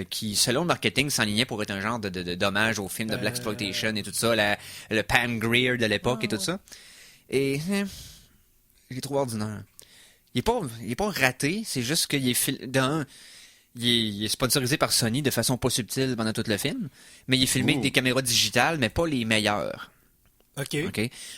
S3: qui selon le marketing s'enlignait pour être un genre d'hommage au film de Blaxploitation et tout ça, le Pam Grier de l'époque et tout ça. Et j'ai trouvé ordinaire. Il est pas raté, c'est juste qu'il est il est sponsorisé par Sony de façon pas subtile pendant tout le film, mais il est filmé avec des caméras digitales, mais pas les meilleures.
S5: OK.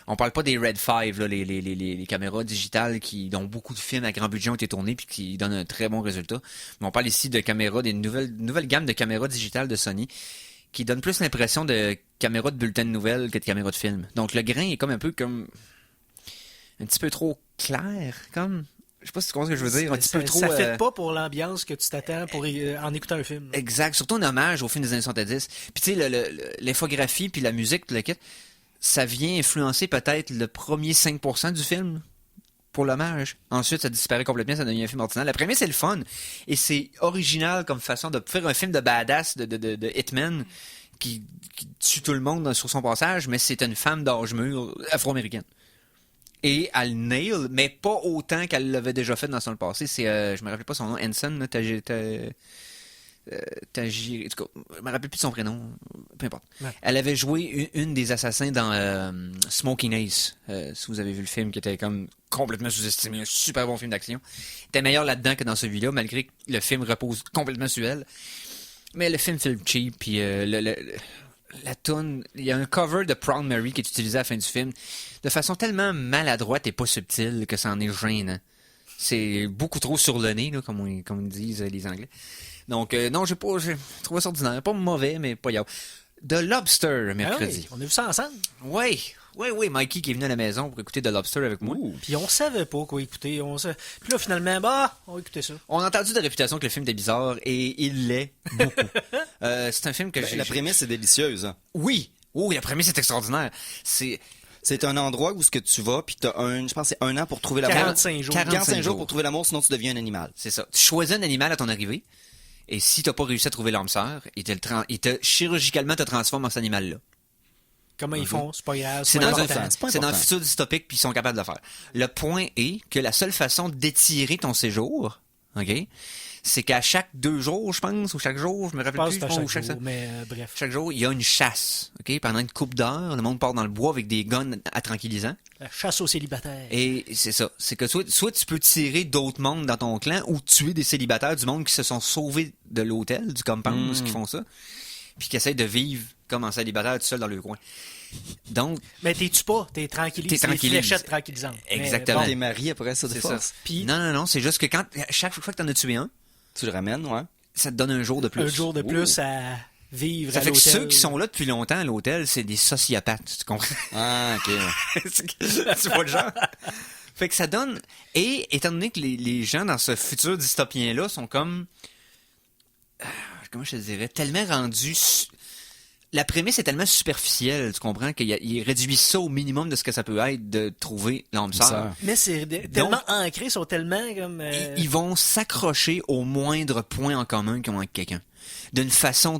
S3: On parle pas des Red 5, là, les caméras digitales dont beaucoup de films à grand budget ont été tournés puis qui donnent un très bon résultat. Mais on parle ici de caméras, des nouvelles gammes de caméras digitales de Sony qui donnent plus l'impression de caméras de bulletin de nouvelles que de caméras de film. Donc le grain est comme un peu comme un petit peu trop clair, comme je sais pas si tu comprends ce que je veux dire, un petit peu trop.
S5: Ça fait pas pour l'ambiance que tu t'attends pour en écoutant un film.
S3: Exact, surtout un hommage au film des années 70. Puis tu sais l'infographie puis la musique, tout le kit, ça vient influencer peut-être le premier 5% du film pour l'hommage. Ensuite, ça disparaît complètement, ça devient un film ordinaire. La première, c'est le fun. Et c'est original comme façon de faire un film de badass, de hitman, qui tue tout le monde sur son passage, mais c'est une femme d'âge mûr afro-américaine. Et elle nail, mais pas autant qu'elle l'avait déjà fait dans son passé. C'est, je me rappelle pas son nom, Henson, je me rappelle plus de son prénom, peu importe. Ouais. Elle avait joué une des assassins dans Smoking Ace, si vous avez vu le film, qui était comme complètement sous-estimé, un super bon film d'action. Elle était meilleur là-dedans que dans celui-là, malgré que le film repose complètement sur elle. Mais le film fait le cheap, puis la toune, il y a un cover de Proud Mary qui est utilisé à la fin du film de façon tellement maladroite et pas subtile que ça en est gênant. C'est beaucoup trop sur le nez, là, comme ils disent les Anglais. Donc, non, j'ai trouvé ça ordinaire. Pas mauvais, mais pas grave. The Lobster, mercredi.
S5: Ah oui, on a vu ça ensemble?
S3: Oui. Oui, Mikey qui est venu à la maison pour écouter The Lobster avec moi.
S5: Puis on savait pas quoi écouter. Puis là, finalement, on va écouter ça.
S3: On a entendu de réputation que le film était bizarre et il l'est beaucoup. C'est un film que
S4: La prémisse est délicieuse. Hein.
S3: Oui, la prémisse est extraordinaire.
S4: C'est un endroit où ce que tu vas, puis t'as je pense que c'est 1 an pour trouver l'amour.
S5: 45 jours.
S4: 45 jours pour trouver l'amour, sinon tu deviens un animal.
S3: C'est ça. Tu choisis un animal à ton arrivée, et si t'as pas réussi à trouver l'âme sœur, il te chirurgicalement te transforme en cet animal-là.
S5: Comment ils font, c'est pas grave.
S3: C'est
S5: pas
S3: dans
S5: important.
S3: un futur dystopique, puis ils sont capables de le faire. Le point est que la seule façon d'étirer ton séjour, OK, c'est qu'à chaque 2 jours, je pense, ou chaque jour, je me rappelle plus,
S5: ou chaque jour, mais bref.
S3: Chaque jour, il y a une chasse, OK, pendant une couple d'heures, le monde part dans le bois avec des guns à tranquillisants.
S5: La chasse aux célibataires.
S3: Et c'est ça, c'est que soit tu peux tirer d'autres mondes dans ton clan ou tuer des célibataires du monde qui se sont sauvés de l'hôtel, du compound, qui font ça, puis qui essayent de vivre comme en célibataire tout seul dans le coin. Donc,
S5: mais t'es-tu pas, t'es tranquillise. T'es fléchettes tranquillisantes.
S3: Exactement.
S4: T'es marié après ça de force.
S3: Puis non, c'est juste que chaque fois que t'en as tué un,
S4: tu le ramènes, ouais.
S3: Ça te donne un jour de plus.
S5: Un jour de plus à vivre à
S3: l'hôtel. Ça fait que ceux qui sont là depuis longtemps à l'hôtel, c'est des sociopathes, tu comprends?
S4: Ah, OK.
S3: Tu vois le genre? Fait que ça donne... Et étant donné que les gens dans ce futur dystopien-là sont comme... comment je te dirais? Tellement rendus... La prémisse est tellement superficielle, tu comprends, qu'ils réduisent ça au minimum de ce que ça peut être de trouver l'âme sœur.
S5: Mais c'est tellement ancré, ils sont tellement comme...
S3: Ils vont s'accrocher au moindre point en commun qu'ils ont avec quelqu'un. D'une façon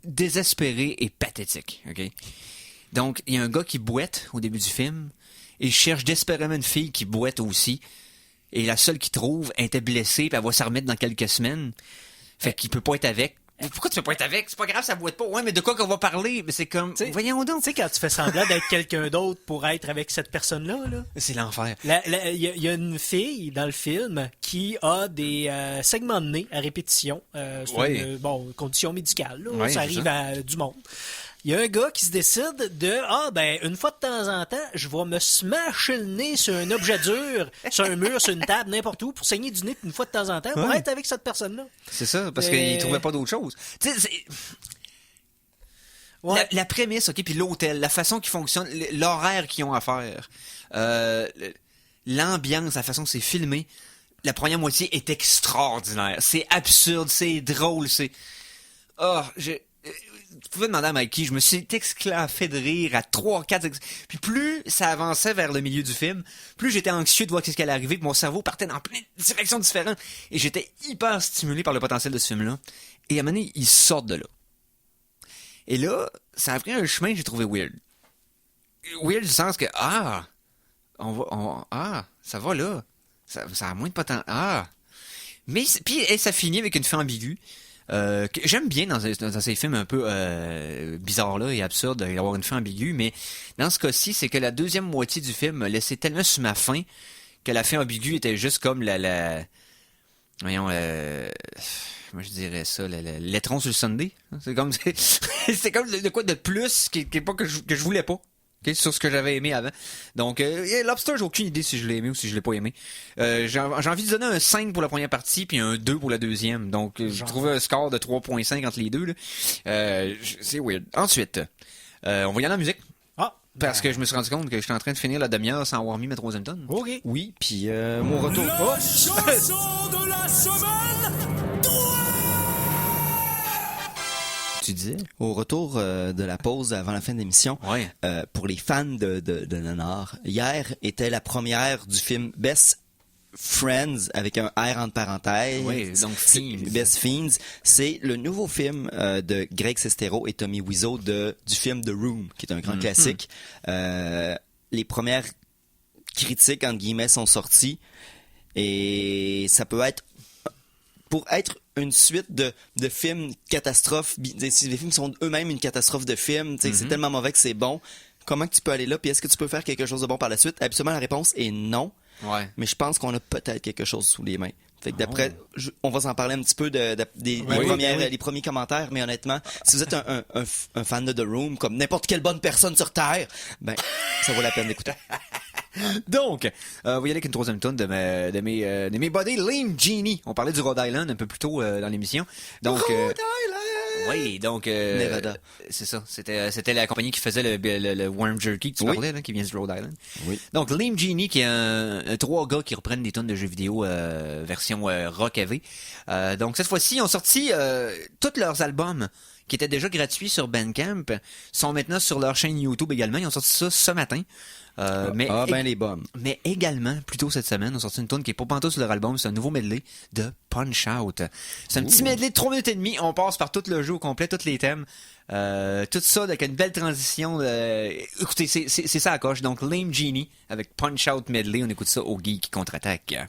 S3: désespérée et pathétique, OK? Donc, il y a un gars qui boite au début du film, et il cherche désespérément une fille qui boite aussi, et la seule qu'il trouve était blessée, puis elle va s'en remettre dans quelques semaines. Fait qu'il peut pas être avec. Pourquoi tu peux pas être avec? C'est pas grave, ça boite pas. Ouais, mais de quoi qu'on va parler? Mais c'est comme, voyons donc.
S5: Tu sais, quand tu fais semblant d'être quelqu'un d'autre pour être avec cette personne-là, là.
S3: C'est l'enfer.
S5: Il y a une fille dans le film qui a des segments de nez à répétition. C'est une condition médicale, là.
S3: Ouais,
S5: ça arrive à du monde. Il y a un gars qui se décide de, une fois de temps en temps, je vais me smasher le nez sur un objet dur, sur un mur, sur une table, n'importe où, pour saigner du nez une fois de temps en temps, pour être avec cette personne-là.
S3: C'est ça, parce qu'il trouvait pas d'autre chose. Tu sais, la prémisse, OK, puis l'hôtel, la façon qu'il fonctionne, l'horaire qu'ils ont à faire, l'ambiance, la façon que c'est filmé, la première moitié est extraordinaire. C'est absurde, c'est drôle, c'est... Tu pouvais demander à Mikey, je me suis exclaffé de rire à 3, 4... Puis plus ça avançait vers le milieu du film, plus j'étais anxieux de voir ce qui allait arriver, puis mon cerveau partait dans plein de directions différentes. Et j'étais hyper stimulé par le potentiel de ce film-là. Et à un moment donné, ils sortent de là. Et là, ça a pris un chemin que j'ai trouvé weird. Weird du sens que, ça va là. Ça a moins de potentiel. Mais, puis ça finit avec une fin ambiguë. Que j'aime bien dans ces films un peu bizarres là et absurdes d'avoir une fin ambiguë, mais dans ce cas-ci, c'est que la deuxième moitié du film me laissait tellement sur ma faim que la fin ambiguë était juste comme voyons, moi je dirais ça, l'étron sur le Sunday. C'est comme c'est comme de quoi de plus qui est pas que je voulais pas. Okay, sur ce que j'avais aimé avant. Donc, Lobster, j'ai aucune idée si je l'ai aimé ou si je l'ai pas aimé. J'ai envie de donner un 5 pour la première partie puis un 2 pour la deuxième. Donc, j'ai trouvé un score de 3.5 entre les deux. Là. C'est weird. Ensuite, on va y aller en musique. Parce que je me suis rendu compte que j'étais en train de finir la demi-heure sans avoir mis ma troisième tonne.
S5: OK.
S4: Oui, puis mon retour...
S2: La chanson de la semaine!
S3: Tu disais?
S4: Au retour de la pause avant la fin de l'émission, pour les fans de Nanar, hier était la première du film Best Friends avec un R entre parenthèses.
S3: Oui, donc Fiends.
S4: Best Fiends. C'est le nouveau film de Greg Sestero et Tommy Wiseau du film The Room, qui est un grand classique. Les premières critiques, entre guillemets, sont sorties et ça peut être... Pour être une suite de films catastrophes, si les films sont eux-mêmes une catastrophe de films, c'est tellement mauvais que c'est bon, comment que tu peux aller là, puis est-ce que tu peux faire quelque chose de bon par la suite? Absolument, la réponse est non.
S3: Ouais.
S4: Mais je pense qu'on a peut-être quelque chose sous les mains. Fait que d'après, on va s'en parler un petit peu des les premiers commentaires, mais honnêtement, si vous êtes un fan de The Room, comme n'importe quelle bonne personne sur Terre, ça vaut la peine d'écouter.
S3: Donc, on va y aller avec une troisième tonne de mes buddies Lean Genie. On parlait du Rhode Island un peu plus tôt dans l'émission. Donc,
S4: Rhode Island!
S3: Oui, donc
S4: Nevada.
S3: c'est ça. C'était la compagnie qui faisait le Worm Jerky que tu parlais, là, qui vient du Rhode Island.
S4: Oui.
S3: Donc Lame Genie, qui est un trois gars qui reprennent des tonnes de jeux vidéo version rock AV. Donc cette fois-ci, ils ont sorti tous leurs albums qui étaient déjà gratuits sur Bandcamp, sont maintenant sur leur chaîne YouTube également. Ils ont sorti ça ce matin.
S4: Les bombes.
S3: Mais également, plus tôt cette semaine, on a sorti une tune qui est pas pantoute sur leur album. C'est un nouveau medley de Punch Out. C'est un petit medley de 3 minutes et demie. On passe par tout le jeu au complet, tous les thèmes. Tout ça avec une belle transition. Écoutez, c'est ça à coche. Donc, Lame Genie avec Punch Out medley. On écoute ça au Geek Contre-Attaque.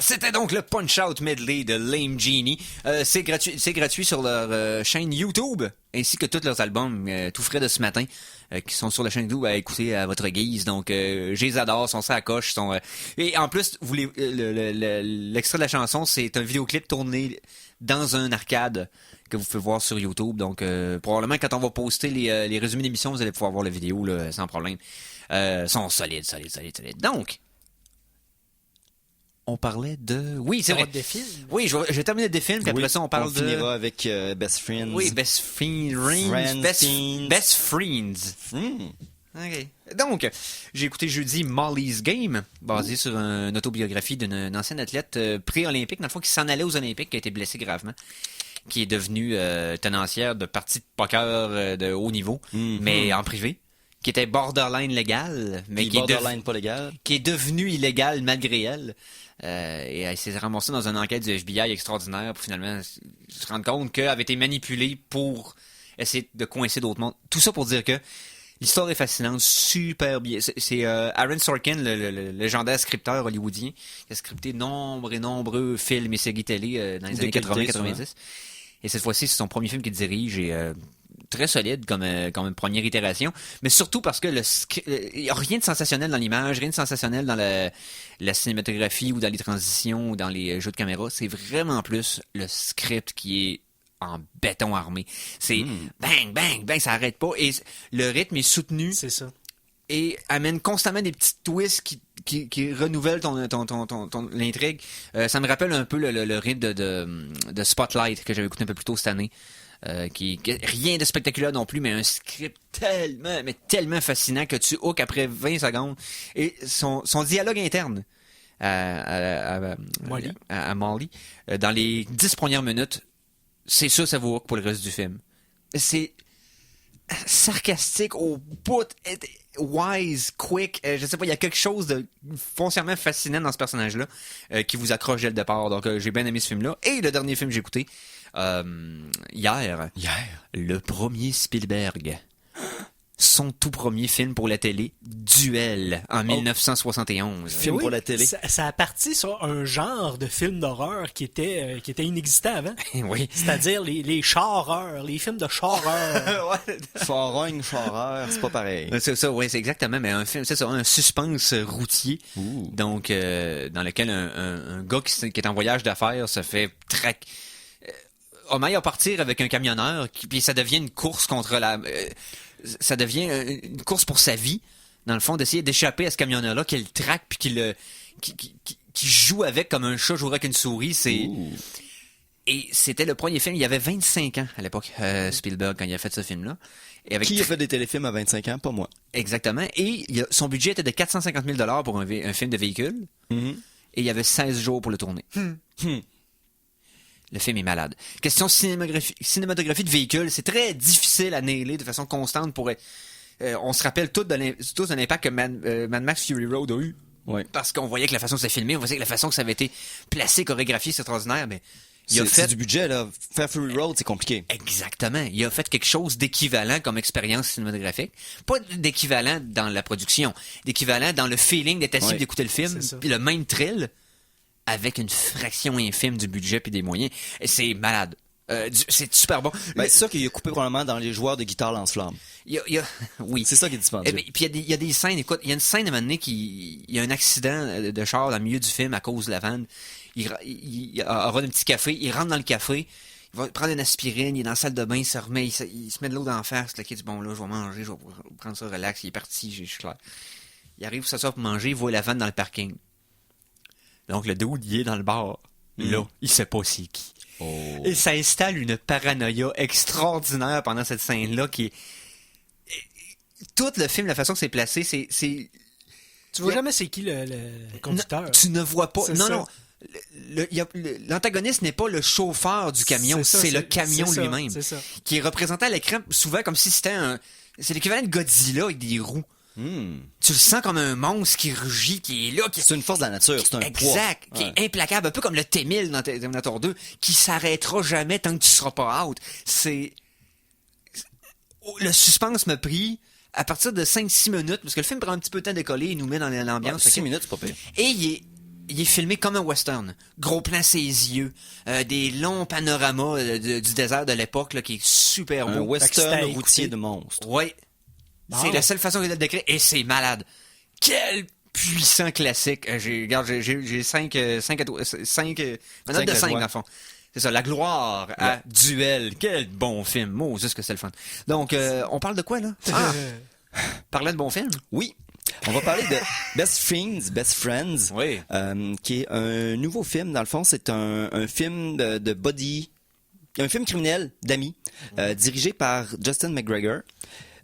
S3: C'était donc le Punch-Out medley de Lame Genie. C'est gratuit sur leur chaîne YouTube, ainsi que tous leurs albums tout frais de ce matin, qui sont sur la chaîne YouTube à écouter à votre guise. Donc, je les adore, sont ça à coche. Et en plus, l'extrait de la chanson, c'est un vidéoclip tourné dans un arcade que vous pouvez voir sur YouTube. Donc, probablement, quand on va poster les résumés d'émissions, vous allez pouvoir voir la vidéo là, sans problème. Sont solides. Donc, on parlait de... Oui, c'est vrai.
S5: Des films.
S3: Oui, je vais terminer des films, puis après ça, on parle de...
S4: On finira avec Best Friends.
S3: Oui, Best Friends. Best Friends. OK. Donc, j'ai écouté jeudi Molly's Game, basé sur une autobiographie d'une ancienne athlète pré-olympique, dans le fond, qui s'en allait aux Olympiques, qui a été blessée gravement, qui est devenue tenancière de parties de poker de haut niveau, mais en privé, qui était borderline légale, mais qui
S4: borderline pas légal,
S3: qui est devenue illégale malgré elle. Et elle s'est ramassée dans une enquête du FBI extraordinaire pour finalement se rendre compte qu'elle avait été manipulée pour essayer de coincer d'autres mondes. Tout ça pour dire que L'histoire est fascinante, super bien. C'est Aaron Sorkin, le légendaire scripteur hollywoodien, qui a scripté nombreux films et séries télé dans les années 80-90. Et cette fois-ci, c'est son premier film qu'il dirige et très solide comme une première itération. Mais surtout parce que il n'y a rien de sensationnel dans l'image, rien de sensationnel dans la cinématographie ou dans les transitions ou dans les jeux de caméra. C'est vraiment plus le script qui est en béton armé. C'est bang, bang, bang, ça arrête pas. Et le rythme est soutenu.
S5: C'est ça.
S3: Et amène constamment des petits twists qui renouvellent ton l'intrigue. Ça me rappelle un peu le rythme de Spotlight que j'avais écouté un peu plus tôt cette année. Qui rien de spectaculaire non plus, mais un script tellement fascinant que tu hooks après 20 secondes. Et son dialogue interne à Molly, dans les 10 premières minutes, c'est sûr, ça vous hook pour le reste du film. C'est sarcastique au bout, wise, quick, je sais pas, il y a quelque chose de foncièrement fascinant dans ce personnage-là qui vous accroche dès le départ. Donc j'ai bien aimé ce film-là. Et le dernier film que j'ai écouté hier, le premier Spielberg. Son tout premier film pour la télé, Duel, en 1971.
S4: Film pour la télé.
S5: Ça a parti sur un genre de film d'horreur qui était inexistant avant.
S3: Oui.
S5: C'est-à-dire les chars-horreurs, les films de chars-horreurs.
S4: Charogne, charreur, c'est pas pareil.
S3: C'est ça, oui, c'est exactement. Mais un film, c'est ça, un suspense routier. Donc, dans lequel un gars qui est en voyage d'affaires se fait à partir avec un camionneur, puis ça devient une course contre ça devient une course pour sa vie, dans le fond, d'essayer d'échapper à ce camionneur-là, qu'il traque, puis qui joue avec comme un chat jouerait avec une souris. Et c'était le premier film, il y avait 25 ans à l'époque, Spielberg, quand il a fait ce film-là. Et avec
S4: Qui a fait des téléfilms à 25 ans? Pas moi.
S3: Exactement. Et son budget était de 450 000 pour un film de véhicule, et il y avait 16 jours pour le tourner. Le film est malade. Question cinématographie de véhicule, c'est très difficile à nailer de façon constante pour... on se rappelle tous de l'impact que Mad Max Fury Road a eu.
S4: Ouais.
S3: Parce qu'on voyait que la façon que c'était filmé, on voyait que la façon que ça avait été placé, chorégraphié, c'est extraordinaire. Mais
S4: c'est du budget, là. Faire Fury Road, c'est compliqué.
S3: Exactement. Il a fait quelque chose d'équivalent comme expérience cinématographique. Pas d'équivalent dans la production, d'équivalent dans le feeling d'être assis d'écouter le film, puis le même thrill, avec une fraction infime du budget puis des moyens. Et c'est malade. C'est super bon.
S4: C'est ça qu'il a coupé probablement dans les joueurs de guitare lance-flamme.
S3: Oui.
S4: C'est ça qui est dispendieux.
S3: Puis il y a des scènes, écoute, il y a une scène à un moment donné il y a un accident de char dans le milieu du film à cause de la vanne. Il aura un petit café, il rentre dans le café, il va prendre une aspirine, il est dans la salle de bain, il se remet, il se met de l'eau dans la face, il dit bon là, je vais manger, je vais prendre ça relax, il est parti, je suis clair. Il arrive, s'assoit pour manger, il voit la vanne dans le parking. Donc, le dude, il est dans le bar. Là, il sait pas c'est qui. Et ça installe une paranoïa extraordinaire pendant cette scène-là qui est... Tout le film, la façon que c'est placé, c'est...
S5: Tu vois jamais c'est qui le conducteur.
S3: Tu ne vois pas... Non,
S5: ça.
S3: non. L'antagoniste n'est pas le chauffeur du camion, c'est le camion lui-même.
S5: C'est ça.
S3: Qui est représenté à l'écran souvent comme si c'était c'est l'équivalent de Godzilla avec des roues. Tu le sens comme un monstre qui rugit, qui est là.
S4: C'est une force de la nature, c'est un poids.
S3: Exact, qui est implacable, un peu comme le T-1000 dans Terminator 2, qui s'arrêtera jamais tant que tu seras pas out. Le suspense me prit à partir de 5-6 minutes, parce que le film prend un petit peu de temps à décoller, il nous met dans l'ambiance.
S4: 6 minutes, c'est pas pire.
S3: Et il est filmé comme un western. Gros plan ses yeux, des longs panoramas du désert de l'époque là, qui est super beau.
S4: Un western routier de monstre.
S3: Oui. C'est la seule façon que je le décrire, et c'est malade. Quel puissant classique. J'ai 5 ma note de 5 dans le fond. C'est ça, La gloire à Duel. Quel bon film. Moses que c'est le fun. Donc, on parle de quoi, là? Parler de bons films?
S4: Oui. On va parler de Best Friends, qui est un nouveau film. Dans le fond, c'est un film de body... Un film criminel d'amis, dirigé par Justin McGregor.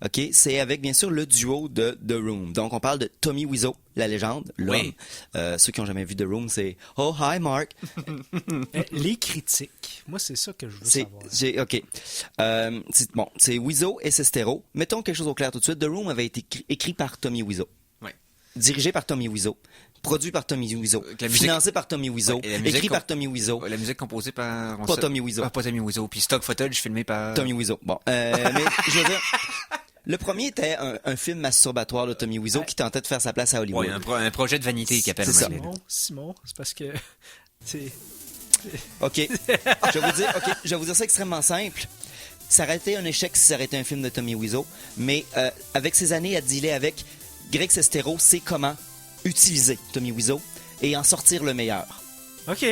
S4: OK, c'est avec, bien sûr, le duo de The Room. Donc, on parle de Tommy Wiseau, la légende, l'homme. Ceux qui n'ont jamais vu The Room, c'est « Oh, hi, Mark! »
S5: Les critiques. Moi, c'est ça que je veux savoir.
S4: OK. C'est Wiseau et Sestero. Mettons quelque chose au clair tout de suite. The Room avait été écrit par Tommy Wiseau. Dirigé par Tommy Wiseau. Produit par Tommy Wiseau. Financé par Tommy Wiseau. Écrit par Tommy Wiseau.
S3: La musique composée par...
S4: Pas Tommy Wiseau.
S3: Pas Tommy Wiseau. Puis stock footage filmé par...
S4: Tommy Wiseau. Bon. Mais je veux dire... Le premier était un film masturbatoire de Tommy Wiseau qui tentait de faire sa place à Hollywood.
S3: Ouais, un projet de vanité qui appelle
S4: C'est ça.
S5: Simon, c'est parce que... c'est...
S4: OK. Je vais vous dire ça extrêmement simple. Ça aurait été un échec si ça aurait été un film de Tommy Wiseau, mais avec ses années à dealer avec, Greg Sestero sait comment utiliser Tommy Wiseau et en sortir le meilleur.
S5: OK.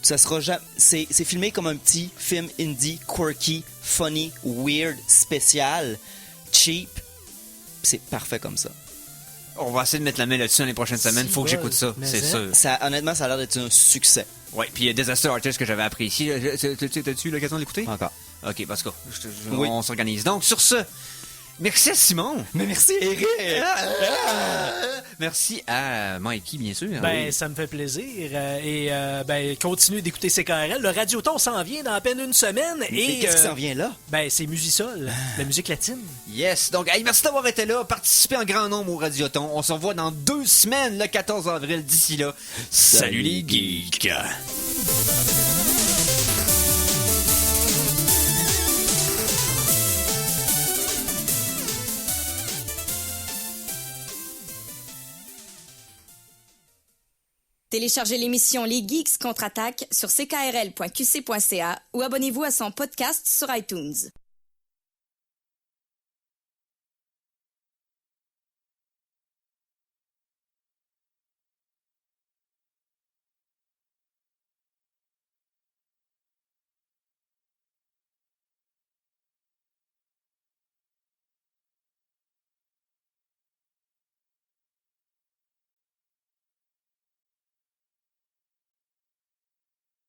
S4: Ça sera jamais... C'est filmé comme un petit film indie, quirky, funny, weird, spécial, cheap. C'est parfait comme ça.
S3: On va essayer de mettre la main là-dessus dans les prochaines semaines. Faut que j'écoute ça, c'est sûr.
S4: Honnêtement, ça a l'air d'être un succès.
S3: Ouais, puis Disaster Artist que j'avais apprécié. T'as-tu eu l'occasion de l'écouter?
S4: Pas encore.
S3: OK, parce que
S4: Oui.
S3: on s'organise. Donc, sur ce, merci à Simon.
S4: Mais merci, Eric!
S3: Merci à Mikey, bien sûr.
S5: Ben, ça me fait plaisir. Continuez d'écouter CKRL. Le Radioton s'en vient dans à peine une semaine.
S4: Et qu'est-ce qui s'en vient là?
S5: Ben, c'est Musisol, la musique latine.
S3: Yes. Donc, hey, merci d'avoir été là. Participez en grand nombre au Radioton. On se revoit dans 2 semaines, le 14 avril. D'ici là, salut les geeks.
S8: Téléchargez l'émission Les Geeks contre-attaque sur ckrl.qc.ca ou abonnez-vous à son podcast sur iTunes.